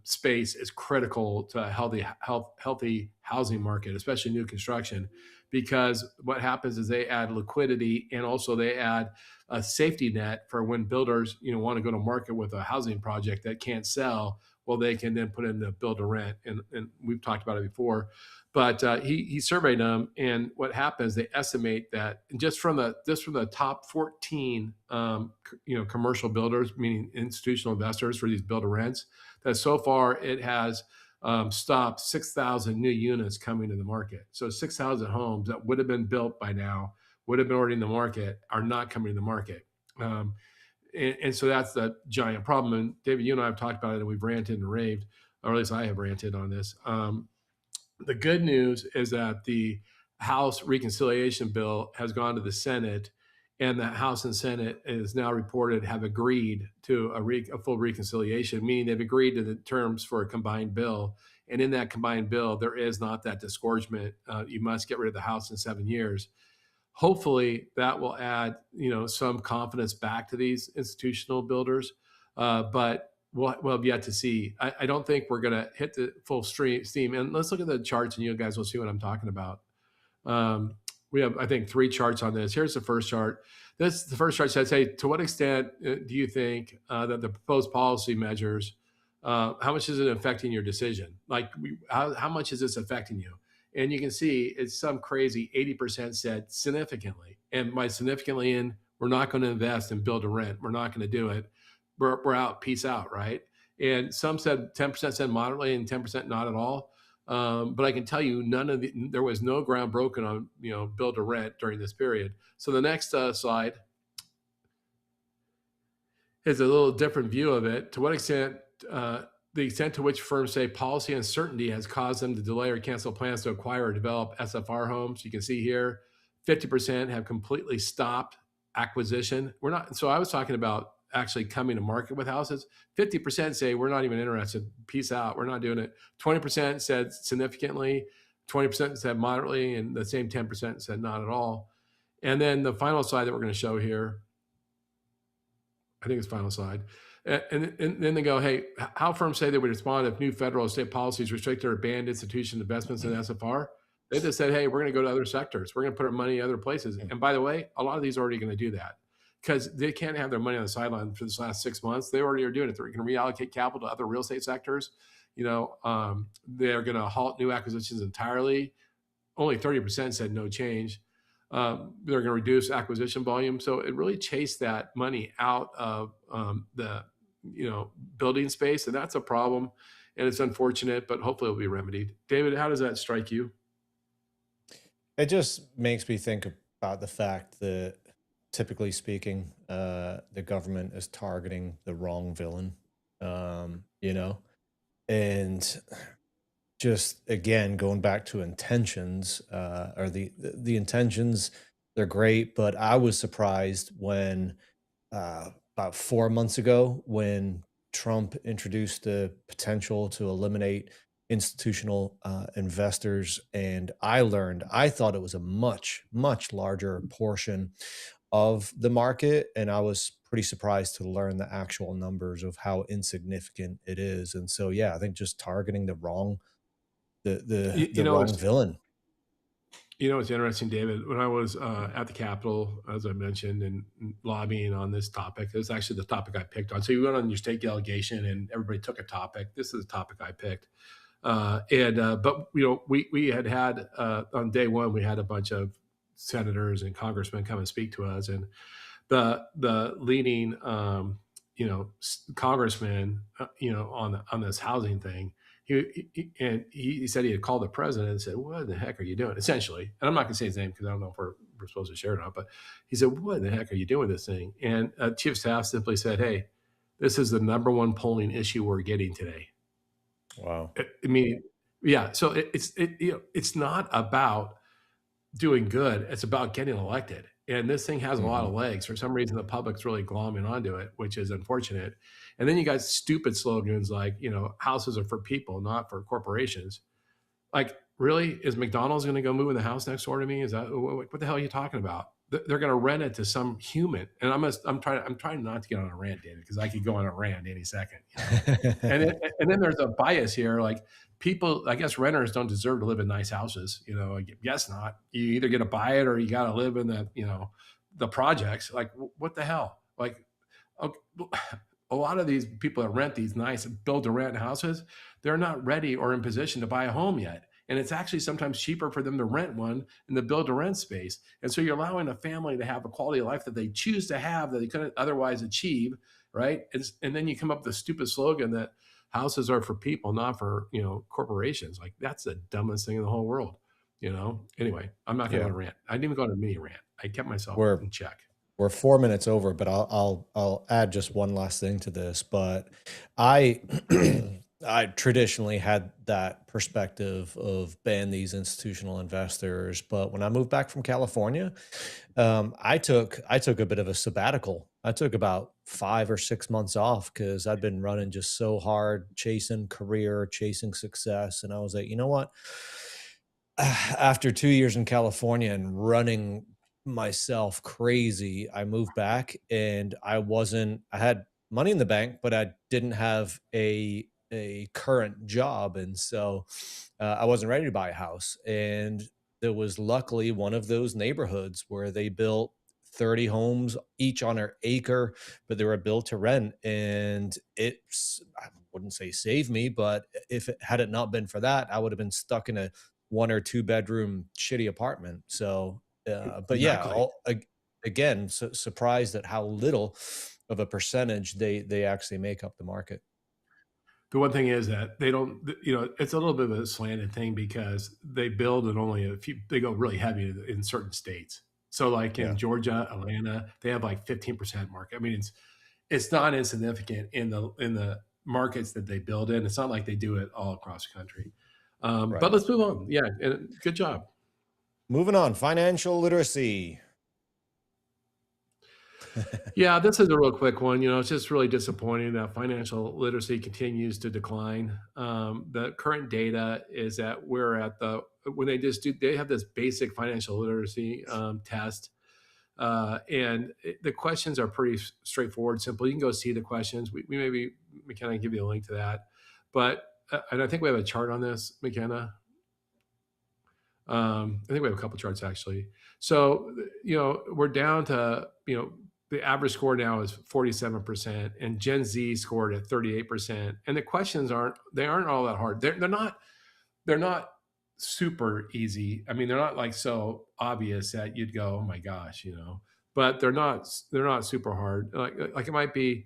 space is critical to a healthy housing market, especially new construction, because what happens is they add liquidity, and also they add a safety net for when builders want to go to market with a housing project that can't sell. Well, they can then put in the build to rent, and we've talked about it before. But he surveyed them, and what happens? They estimate that just from the top 14, commercial builders, meaning institutional investors for these build to rents, that so far it has stopped 6,000 new units coming to the market. So 6,000 homes that would have been built by now, would have been already in the market, are not coming to the market. And so that's the giant problem. And David, you and I have talked about it, and we've ranted and raved, or at least I have ranted on this. The good news is that the House reconciliation bill has gone to the Senate, and the House and Senate is now reported have agreed to a full reconciliation, meaning they've agreed to the terms for a combined bill. And in that combined bill, there is not that disgorgement. You must get rid of the house in 7 years. Hopefully that will add, some confidence back to these institutional builders. But we'll have yet to see. I don't think we're going to hit the full steam. And let's look at the charts, and you guys will see what I'm talking about. We have, I think, 3 charts on this. Here's the first chart. The first chart says, hey, to what extent do you think that the proposed policy measures, how much is it affecting your decision? Like, how much is this affecting you? And you can see it's some crazy 80% said significantly. And by significantly, we're not going to invest and build to rent. We're not going to do it. We're out. Peace out. Right. And some said 10% said moderately, and 10% not at all. But I can tell you, there was no ground broken on build to rent during this period. So the next slide is a little different view of it. To what extent, the extent to which firms say policy uncertainty has caused them to delay or cancel plans to acquire or develop SFR homes. You can see here, 50% have completely stopped acquisition. So I was talking about actually coming to market with houses. 50% say we're not even interested. Peace out. We're not doing it. 20% said significantly. 20% said moderately, and the same 10% said not at all. And then the final slide that we're going to show here, I think it's final slide. And then they go, hey, how firms say they would respond if new federal or state policies restrict or ban institution investments in SFR? They just said, hey, we're going to go to other sectors. We're going to put our money in other places. And by the way, a lot of these are already going to do that because they can't have their money on the sideline for this last 6 months. They already are doing it. They're going to reallocate capital to other real estate sectors. They're going to halt new acquisitions entirely. Only 30% said no change. They're going to reduce acquisition volume. So it really chased that money out of the building space. And that's a problem. And it's unfortunate, but hopefully it'll be remedied. David, how does that strike you? It just makes me think about the fact that, typically speaking, the government is targeting the wrong villain, and just, again, going back to intentions, or the intentions, they're great, but I was surprised when about 4 months ago, when Trump introduced the potential to eliminate institutional investors, and I thought it was a much, much larger portion of the market, and I was pretty surprised to learn the actual numbers of how insignificant it is. And so, yeah, I think just targeting the wrong wrong villain. It's interesting, David. When I was at the Capitol, as I mentioned, and lobbying on this topic, it was actually the topic I picked on. So you went on your state delegation, and everybody took a topic. This is the topic I picked. But we had on day one, we had a bunch of senators and congressmen come and speak to us, and the leading congressman on this housing thing, he said he had called the president and said, what the heck are you doing, essentially? And I'm not gonna say his name because I don't know if we're supposed to share it or not, but he said, what the heck are you doing with this thing? And chief of staff simply said, hey, this is the number one polling issue we're getting today. Wow. I mean, yeah. So it's not about doing good. It's about getting elected. And this thing has a lot of legs. For some reason, the public's really glomming onto it, which is unfortunate. And then you got stupid slogans like, houses are for people, not for corporations. Like, really? Is McDonald's going to go move in the house next door to me? Is that what the hell are you talking about? They're going to rent it to some human. And I'm trying not to get on a rant, David, because I could go on a rant any second. And then there's a bias here, like people, I guess renters don't deserve to live in nice houses. I guess not. You either get to buy it or you got to live in the projects. Like, what the hell? Like, a lot of these people that rent these nice build to rent houses, they're not ready or in position to buy a home yet. And it's actually sometimes cheaper for them to rent one in the build to rent space. And so you're allowing a family to have a quality of life that they choose to have that they couldn't otherwise achieve, right? And then you come up with a stupid slogan that houses are for people, not for, corporations. Like, that's the dumbest thing in the whole world, Anyway, I'm not going to rant. I didn't even go on a mini rant. I kept myself in check. We're 4 minutes over, but I'll add just one last thing to this. But I I traditionally had that perspective of ban these institutional investors, but when I moved back from California, I took a bit of a sabbatical. I took about 5 or 6 months off because I'd been running just so hard, chasing career, chasing success, and I was like, you know what? After 2 years in California and running myself crazy, I moved back, and I had money in the bank, but I didn't have a current job, and so I wasn't ready to buy a house. And there was luckily one of those neighborhoods where they built 30 homes each on an acre, but they were built to rent, and I wouldn't say saved me, but had it not been for that, I would have been stuck in a 1 or 2 bedroom shitty apartment. So but Exactly. yeah, again, surprised at how little of a percentage they actually make up the market. The one thing is that they don't, it's a little bit of a slanted thing because they build in only a few, they go really heavy in certain states. So like in Georgia, Atlanta, they have like 15% market. I mean, it's not insignificant in the markets that they build in. It's not like they do it all across the country. But let's move on. Yeah. And good job. Moving on, financial literacy. Yeah, this is a real quick one. It's just really disappointing that financial literacy continues to decline. The current data is that we're at the when they have this basic financial literacy test. And the questions are pretty straightforward, simple. You can go see the questions. We maybe McKenna give you a link to that. But and I think we have a chart on this, McKenna. I think we have a couple charts actually. So we're down to the average score now is 47%, and Gen Z scored at 38%. And the questions aren't all that hard. They're not super easy. I mean, they're not like so obvious that you'd go, oh my gosh, but they're not super hard. Like it might be,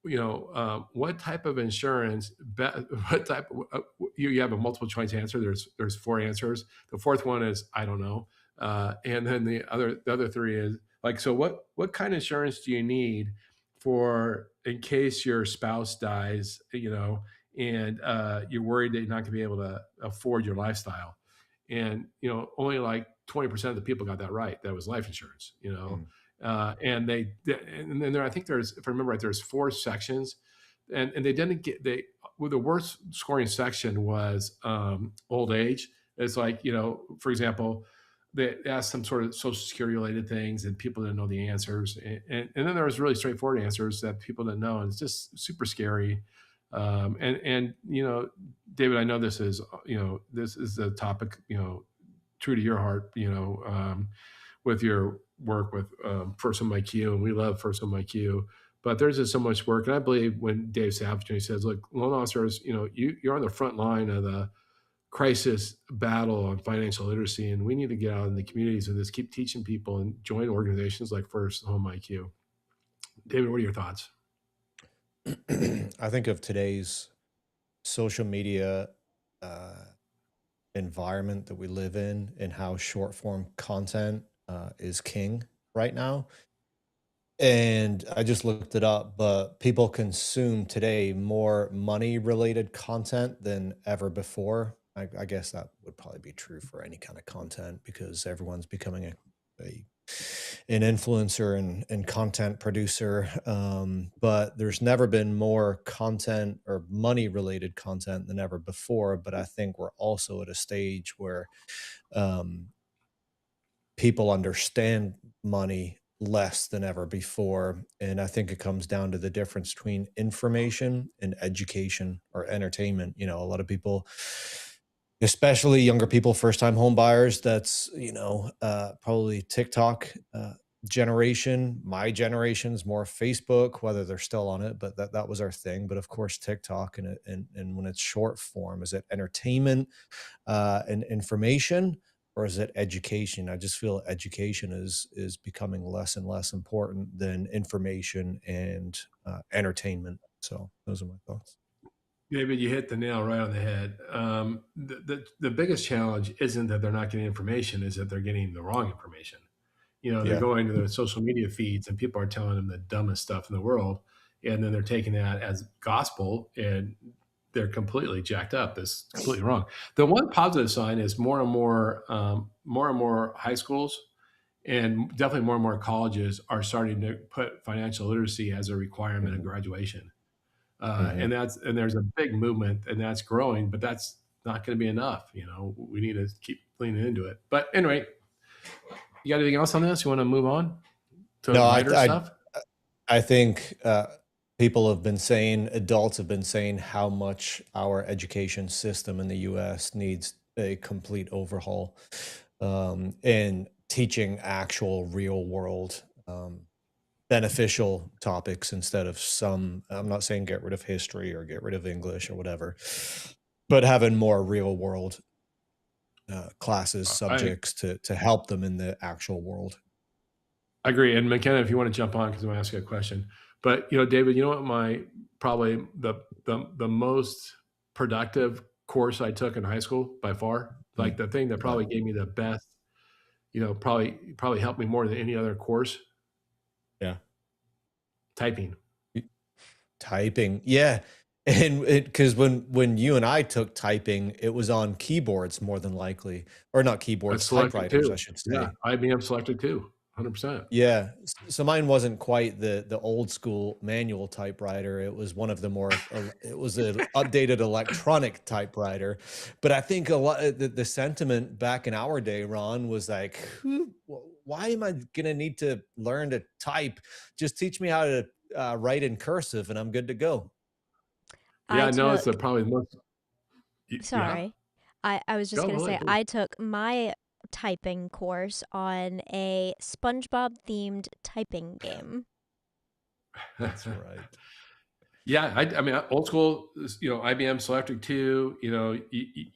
what type of insurance, what type, you have a multiple choice answer. There's 4 answers. The fourth one is, I don't know. And then the other 3 is like, so what kind of insurance do you need for in case your spouse dies, and you're worried that you're not going to be able to afford your lifestyle. And, only like 20% of the people got that right. That was life insurance, and then I think there's, if I remember right, there's 4 sections, and they didn't get, the worst scoring section was old age. It's like, for example, they asked some sort of social security related things and people didn't know the answers. And then there was really straightforward answers that people didn't know. And it's just super scary. And David, I know this is a topic, true to your heart, with your work with First Home IQ, and we love First Home IQ. But there's just so much work, and I believe when Dave Savage says, "Look, loan officers, you're on the front line of the crisis battle on financial literacy, and we need to get out in the communities with this, keep teaching people, and join organizations like First Home IQ." David, what are your thoughts? I think of today's social media environment that we live in, and how short form content is king right now. And I just looked it up, but people consume today more money related content than ever before. I guess that would probably be true for any kind of content, because everyone's becoming an influencer and content producer. But there's never been more content or money related content than ever before. But I think we're also at a stage where people understand money less than ever before. And I think it comes down to the difference between information and education or entertainment. A lot of people, especially younger people, first-time home buyers, that's, probably TikTok generation. My generation's more Facebook, whether they're still on it, but that was our thing. But of course, TikTok, and when it's short form, is it entertainment and information, or is it education? I just feel education is becoming less and less important than information and entertainment. So those are my thoughts. David, you hit the nail right on the head. The biggest challenge isn't that they're not getting information, is that they're getting the wrong information. They're Yeah. going to their social media feeds and people are telling them the dumbest stuff in the world. And then they're taking that as gospel, and they're completely jacked up. That's completely wrong. The one positive sign is more and more high schools, and definitely more and more colleges are starting to put financial literacy as a requirement of graduation. And there's a big movement, and that's growing, but that's not going to be enough. We need to keep leaning into it. But anyway, you got anything else on this? You want to move on to lighter stuff? I think adults have been saying how much our education system in the U.S. needs a complete overhaul, and teaching actual real world beneficial topics instead of I'm not saying get rid of history or get rid of English or whatever, but having more real world classes, subjects to help them in the actual world. I agree. And McKenna, if you want to jump on, because I'm going to ask you a question. But David, what probably the most productive course I took in high school by far, like the thing that probably gave me the best, probably helped me more than any other course. Yeah. Typing. Yeah. And because when you and I took typing, it was on keyboards more than likely, or not keyboards, typewriters, I should say. Yeah, IBM Selectric too. 100%. Yeah. So mine wasn't quite the old school manual typewriter. It was one of the more, it was an updated electronic typewriter. But I think a lot of the sentiment back in our day, Ron, was like, why am I going to need to learn to type? Just teach me how to write in cursive and I'm good to go. Yeah, I I know it's took, probably the most. Yeah, sorry, I was just go gonna say, ahead, please. I took my typing course on a SpongeBob themed typing game. That's right. Yeah, I mean, old school, IBM Selectric 2,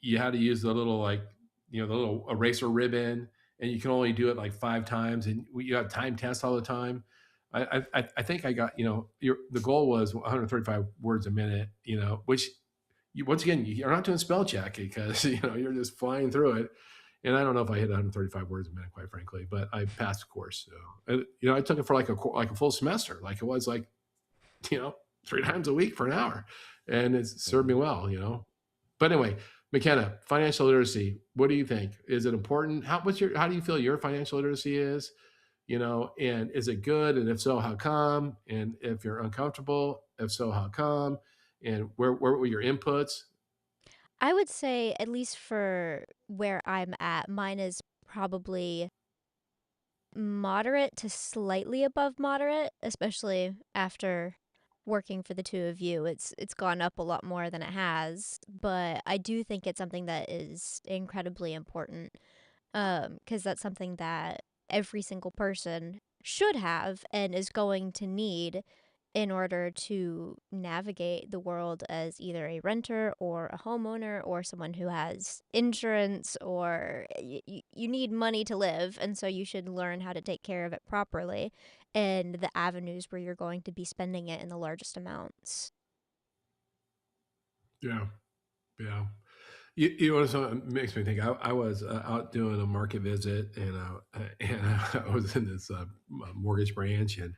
you had to use the little, like, the little eraser ribbon, and you can only do it like 5 times, and you have time tests all the time. I think I got, the goal was 135 words a minute, which once again, you're not doing spell check because, you're just flying through it. And I don't know if I hit 135 words a minute, quite frankly, but I passed the course. So, I took it for like a full semester. Like it was like, 3 times a week for an hour, and it's served me well, But anyway, McKenna, financial literacy. What do you think? Is it important? How do you feel your financial literacy is? And is it good? And if so, how come? And if you're uncomfortable, if so, how come? And where were your inputs? I would say, at least for where I'm at, mine is probably moderate to slightly above moderate, especially after working for the two of you. It's gone up a lot more than it has, but I do think it's something that is incredibly important, because that's something that every single person should have and is going to need in order to navigate the world as either a renter or a homeowner or someone who has insurance, or you need money to live, and so you should learn how to take care of it properly and the avenues where you're going to be spending it in the largest amounts. Yeah, yeah. You know what makes me think? I was out doing a market visit, and I was in this mortgage branch, and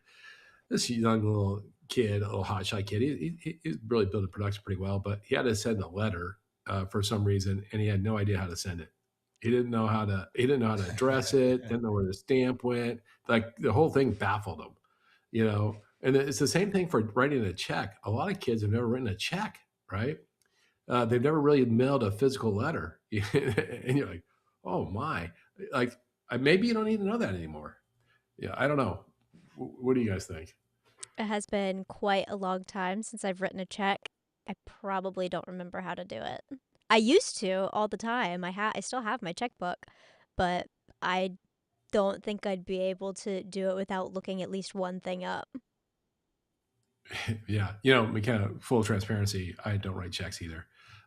this young little kid, a little hotshot kid, he's really building production pretty well, but he had to send a letter for some reason, and he had no idea how to send it. He didn't know how to. He didn't know how to address it. Didn't know where the stamp went. Like the whole thing baffled him, And it's the same thing for writing a check. A lot of kids have never written a check, right? They've never really mailed a physical letter, and you're like, oh my, like maybe you don't need to know that anymore. Yeah, I don't know. What do you guys think? It has been quite a long time since I've written a check. I probably don't remember how to do it. I used to all the time. I still have my checkbook, but I don't think I'd be able to do it without looking at least one thing up. Yeah, McKenna, full transparency, I don't write checks either.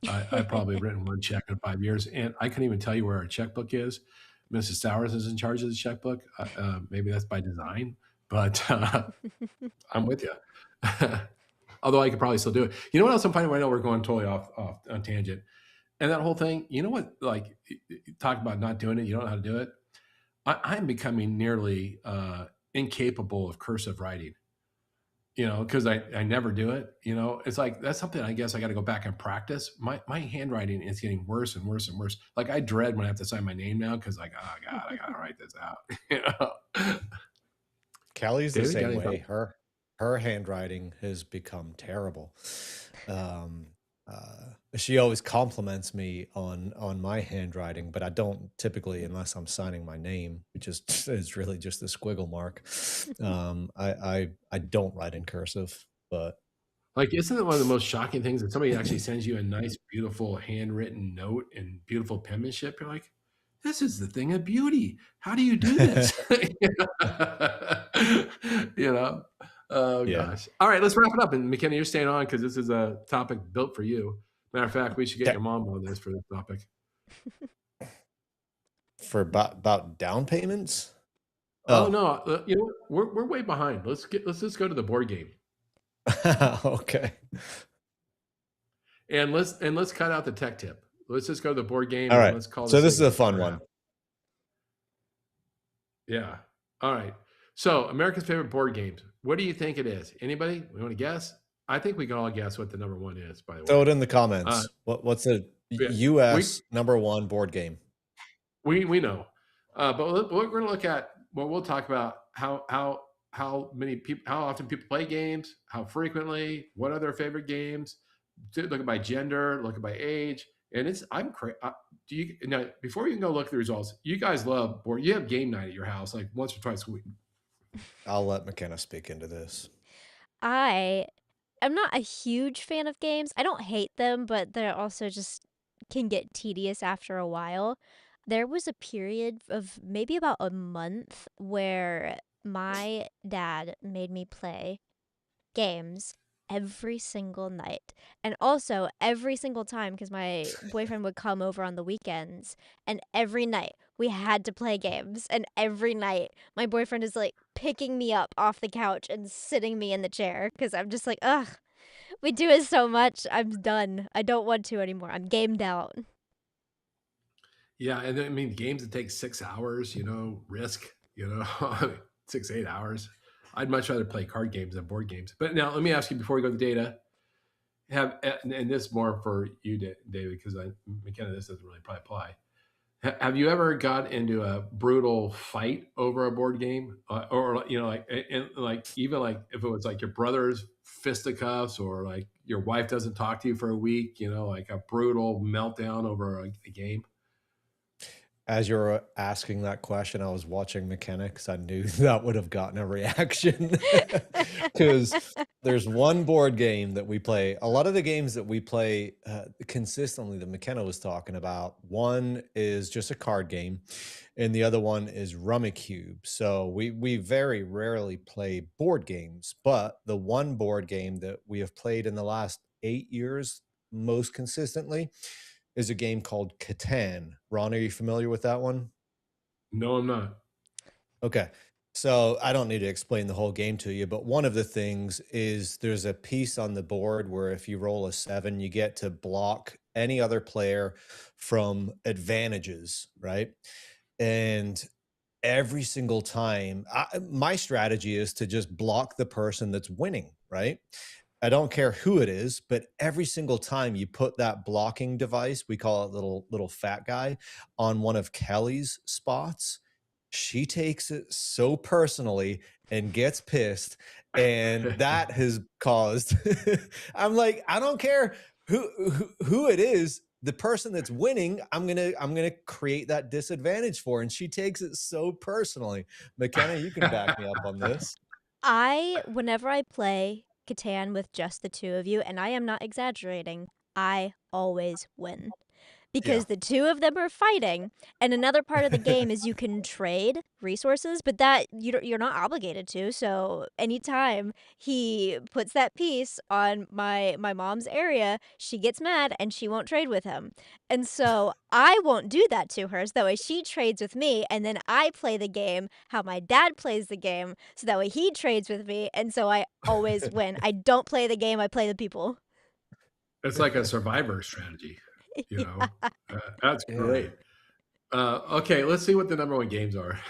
I've probably written one check in 5 years, and I couldn't even tell you where our checkbook is. Mrs. Sowers is in charge of the checkbook. Maybe that's by design, but I'm with you. Although I could probably still do it. You know what else I'm finding right now? We're going totally off on tangent. And that whole thing, you know what? Like, talk about not doing it. You don't know how to do it. I'm becoming nearly incapable of cursive writing. Because I never do it. It's like that's something I guess I got to go back and practice. My handwriting is getting worse and worse and worse. Like I dread when I have to sign my name now because like, oh God, I gotta write this out. Kelly's the David, same way. Her handwriting has become terrible. She always compliments me on my handwriting, but I don't typically, unless I'm signing my name, which is really just a squiggle mark. I don't write in cursive, but Like, isn't it one of the most shocking things that somebody actually sends you a nice, beautiful handwritten note and beautiful penmanship? You're like, this is the thing of beauty. How do you do this? Oh yeah. gosh. All right, let's wrap it up. And McKenna, you're staying on because this is a topic built for you. Matter of fact, we should get your mom on this for this topic. For about down payments? Oh no, we're way behind. Let's just go to the board game. Okay. And let's cut out the tech tip. Let's just go to the board game. All right. And let's call so this is a fun one. Yeah. All right. So America's favorite board games. What do you think it is? Anybody? We want to guess? I think we can all guess what the number one is, by the way. Throw it in the comments. What's the US number one board game? We know. But we're going to look at well, we'll talk about how many people, how often people play games, how frequently, what are their favorite games. Look at by gender, look at by age, and it's I'm crazy. Do you now before you can go look at the results? You guys love board. You have game night at your house like once or twice a week. I'll let McKenna speak into this. I am not a huge fan of games. I don't hate them, but they're also just can get tedious after a while. There was a period of maybe about a month where my dad made me play games every single night. And also every single time because my boyfriend would come over on the weekends and every night we had to play games and every night my boyfriend is like picking me up off the couch and sitting me in the chair because I'm just like, ugh, we do it so much. I'm done. I don't want to anymore. I'm gamed out. Yeah, and I mean games that take 6 hours, risk, 6 8 hours. I'd much rather play card games than board games. But now let me ask you before we go to the data, and this more for you, David, because McKenna, this doesn't really probably apply. Have you ever got into a brutal fight over a board game, or like even like if it was like your brother's fisticuffs, or like your wife doesn't talk to you for a week, like a brutal meltdown over a game? As you're asking that question, I was watching mechanics. I knew that would have gotten a reaction because there's one board game that we play. A lot of the games that we play consistently that McKenna was talking about, one is just a card game, and the other one is Rummikub. So we very rarely play board games, but the one board game that we have played in the last 8 years most consistently is a game called Catan. Ron, are you familiar with that one? No, I'm not. Okay. So I don't need to explain the whole game to you, but one of the things is there's a piece on the board where if you roll a 7, you get to block any other player from advantages, right? And every single time, my strategy is to just block the person that's winning, right? I don't care who it is, but every single time you put that blocking device, we call it little fat guy, on one of Kelly's spots, she takes it so personally and gets pissed. And that has caused I'm like, I don't care who it is, the person that's winning, I'm gonna create that disadvantage for. And she takes it so personally. McKenna, you can back me up on this. Whenever I play Catan with just the two of you, and I am not exaggerating, I always win. Yeah. Because the two of them are fighting, and another part of the game is you can trade resources, but that you're not obligated to. So anytime he puts that piece on my mom's area, she gets mad and she won't trade with him. And so I won't do that to her. So that way she trades with me, and then I play the game how my dad plays the game. So that way he trades with me, and so I always win. I don't play the game, I play the people. It's like a survivor strategy, you Yeah. know. That's Yeah. great. Okay, let's see what the number one games are.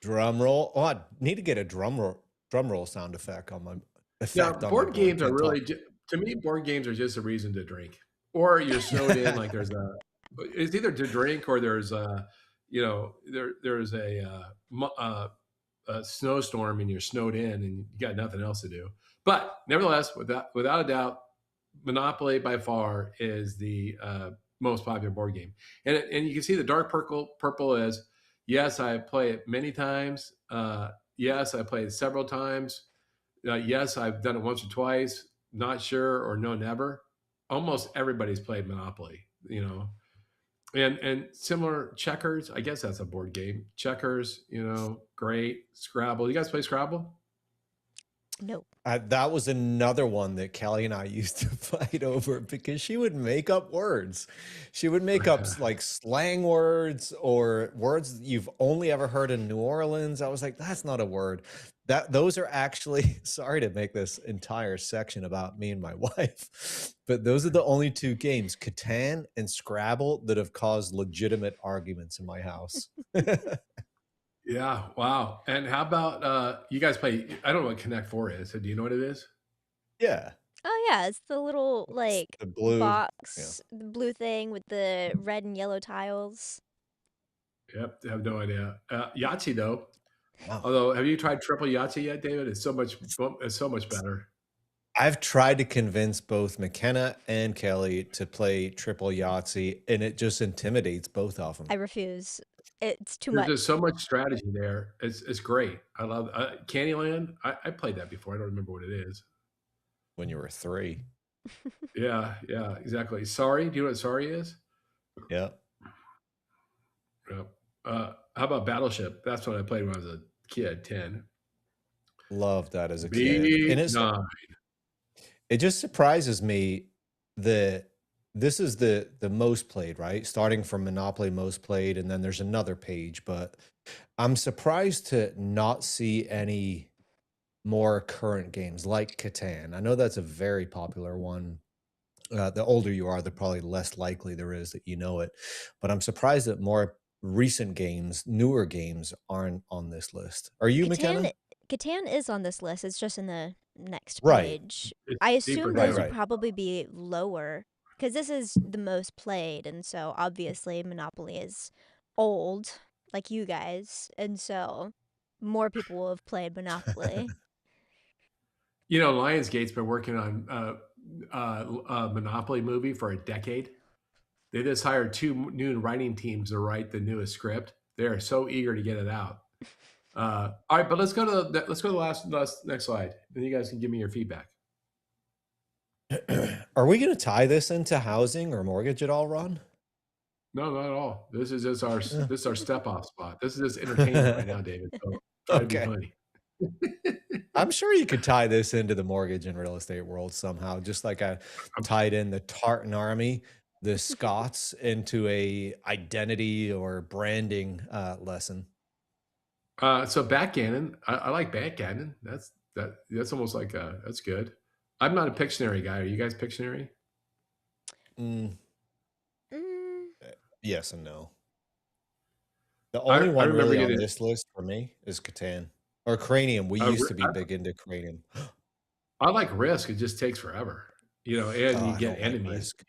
Drum roll. Oh, I need to get a drum roll sound effect on my Yeah, effect on my board board. games are Can't talk. really to me. Board games are just a reason to drink, or you're snowed in. Like there's a, it's either to drink or there's a, there's a snowstorm and you're snowed in and you got nothing else to do. But nevertheless, without a doubt, Monopoly by far is the most popular board game, and you can see the dark purple is yes, I play it many times. Yes, I played it several times. Yes, I've done it once or twice. Not sure or no, never. Almost everybody's played Monopoly, and similar checkers. I guess that's a board game. Checkers, great. Scrabble. You guys play Scrabble? Nope. That was another one that Kelly and I used to fight over because she would make up words. She would make up like slang words or words that you've only ever heard in New Orleans. I was like, that's not a word. Those are actually, sorry to make this entire section about me and my wife, but those are the only two games, Catan and Scrabble, that have caused legitimate arguments in my house. Yeah. Wow. And how about you guys play? I don't know what Connect Four is. So do you know what it is? Yeah. Oh yeah, it's the little It's like the blue. Yeah. box, the blue thing with the red and yellow tiles. Yep, I have no idea. Yahtzee though. Wow. Although, have you tried triple Yahtzee yet, David? It's so much better. I've tried to convince both McKenna and Kelly to play triple Yahtzee, and it just intimidates both of them I refuse. It's too There's much. just so much strategy there. It's great. I love Candyland. I played that before. I don't remember what it is. when you were 3. Yeah, exactly. Sorry. Do you know what Sorry is? Yeah. Yeah. How about Battleship? That's what I played when I was a kid, 10. Loved that as a kid. And B9. it just surprises me that this is the most played, right? Starting from Monopoly most played, and then there's another page, but I'm surprised to not see any more current games like Catan. I know that's a very popular one. The older you are, the probably less likely there is that you know it. But I'm surprised that more recent games, newer games, aren't on this list. Are you, McKenna? Catan is on this list. It's just in the next Right. page. It's I deeper assume Right, those down. would right. probably be lower because this is the most played, and so obviously Monopoly is old, like you guys, and so more people will have played Monopoly. Lionsgate's been working on a Monopoly movie for a decade. They just hired 2 new writing teams to write the newest script. They are so eager to get it out. All right, but let's go to the last next slide. Then you guys can give me your feedback. Are we going to tie this into housing or mortgage at all, Ron? No, not at all. This is just our Yeah. this is our step off spot. This is just entertainment right now, David. So try to be Okay. funny. I'm sure you could tie this into the mortgage and real estate world somehow, just like I tied in the Tartan Army, the Scots into a identity or branding lesson. So backgammon, I like backgammon. That's almost like that's good. I'm not a Pictionary guy. Are you guys Pictionary? Mm, Mm, yes and no. The I only one remember really on getting this list for me is Catan or Cranium. We used to be I, big into Cranium. I like Risk. It just takes forever, and Oh, you I get don't like enemies. Risk.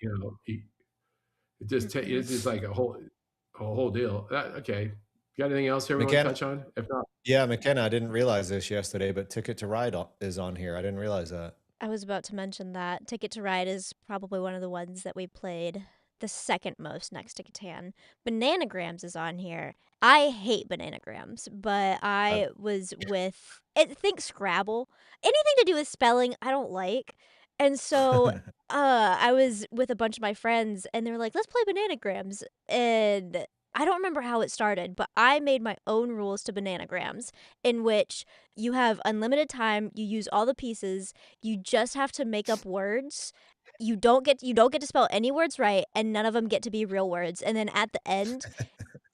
It's just like a whole deal. Okay, got anything else here we want to McKenna, touch on? If not, yeah, McKenna, I didn't realize this yesterday, but Ticket to Ride is on here. I didn't realize that. I was about to mention that Ticket to Ride is probably one of the ones that we played the second most next to Catan. Bananagrams is on here. I hate bananagrams, but I, I was with think Scrabble. Anything to do with spelling, I don't like. And so I was with a bunch of my friends and they were like, "Let's play bananagrams." And I don't remember how it started, but I made my own rules to bananagrams in which you have unlimited time, you use all the pieces, you just have to make up words. You don't get to spell any words right, and none of them get to be real words. And then at the end,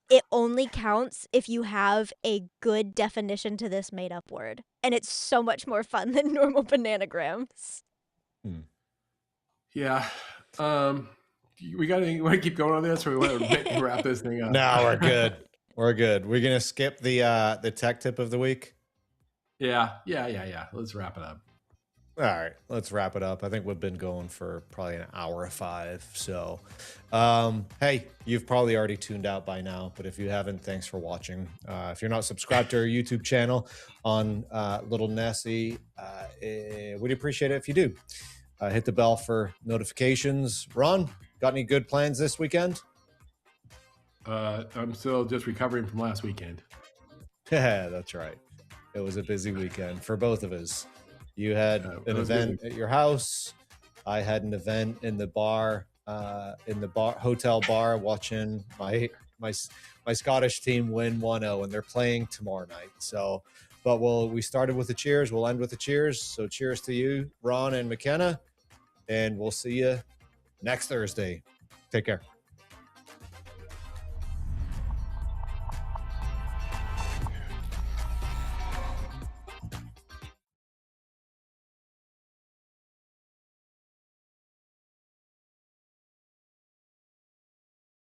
it only counts if you have a good definition to this made up word. And it's so much more fun than normal bananagrams. Hmm. yeah. We got to keep going on this, or we want to wrap this thing up? No, we're good. We're good. We're gonna skip the tech tip of the week. Yeah. Let's wrap it up. All right, let's wrap it up. I think we've been going for probably an hour or 5. So, hey, you've probably already tuned out by now, but if you haven't, thanks for watching. If you're not subscribed to our YouTube channel on Little Nessie, we'd appreciate it if you do. Hit the bell for notifications. Ron, got any good plans this weekend? I'm still just recovering from last weekend. Yeah, that's right. It was a busy weekend for both of us. You had an event at your house. I had an event in the hotel bar, watching my Scottish team win 1-0, and they're playing tomorrow night. So, but we started with the cheers. We'll end with the cheers. So, cheers to you, Ron and McKenna, and we'll see you next Thursday. Take care.